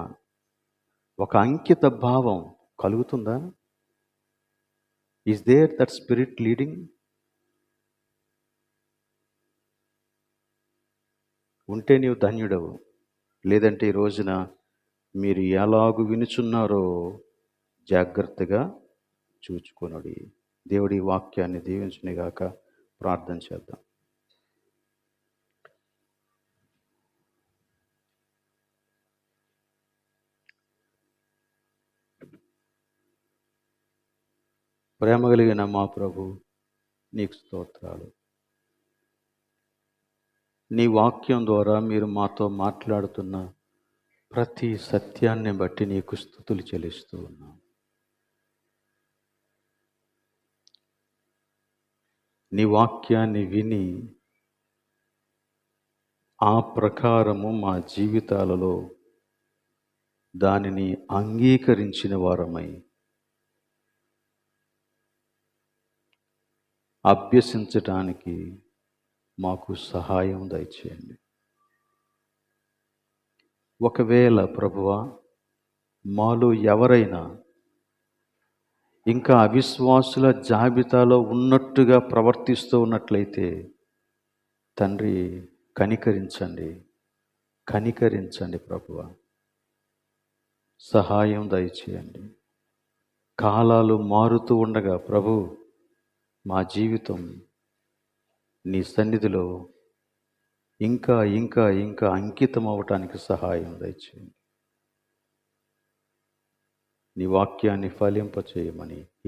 ఒక అంకిత భావం కలుగుతుందా? Is there that spirit leading? ఉంటే నీవు ధన్యుడవు. లేదంటే ఈ రోజున మీరు ఎలాగు వినుచున్నారో జాగ్రత్తగా చూచుకొనుడి. దేవుడి వాక్యాన్ని దీవించునిగాక. ప్రార్థన చేద్దాం. ప్రేమ కలిగిన మా ప్రభు, నీకు స్తోత్రాలు. నీ వాక్యం ద్వారా మీరు మాతో మాట్లాడుతున్న ప్రతి సత్యాన్ని బట్టి నీకు స్తుతులు చెల్లిస్తూ ఉన్నాం. నీ వాక్యాన్ని విని ఆ ప్రకారము మా జీవితాలలో దానిని అంగీకరించిన వారమై అభ్యసించటానికి మాకు సహాయం దయచేయండి. ఒకవేళ ప్రభువా మాలో ఎవరైనా ఇంకా అవిశ్వాసుల జాబితాలో ఉన్నట్టుగా ప్రవర్తిస్తూ ఉన్నట్లయితే తండ్రి కనికరించండి ప్రభువా, సహాయం దయచేయండి. కాలాలు మారుతూ ఉండగా ప్రభు మా జీవితం నీ సన్నిధిలో ఇంకా ఇంకా ఇంకా అంకితం అవ్వటానికి సహాయం దయచేయండి. నీ వాక్యాన్ని ఫలింపచేయమని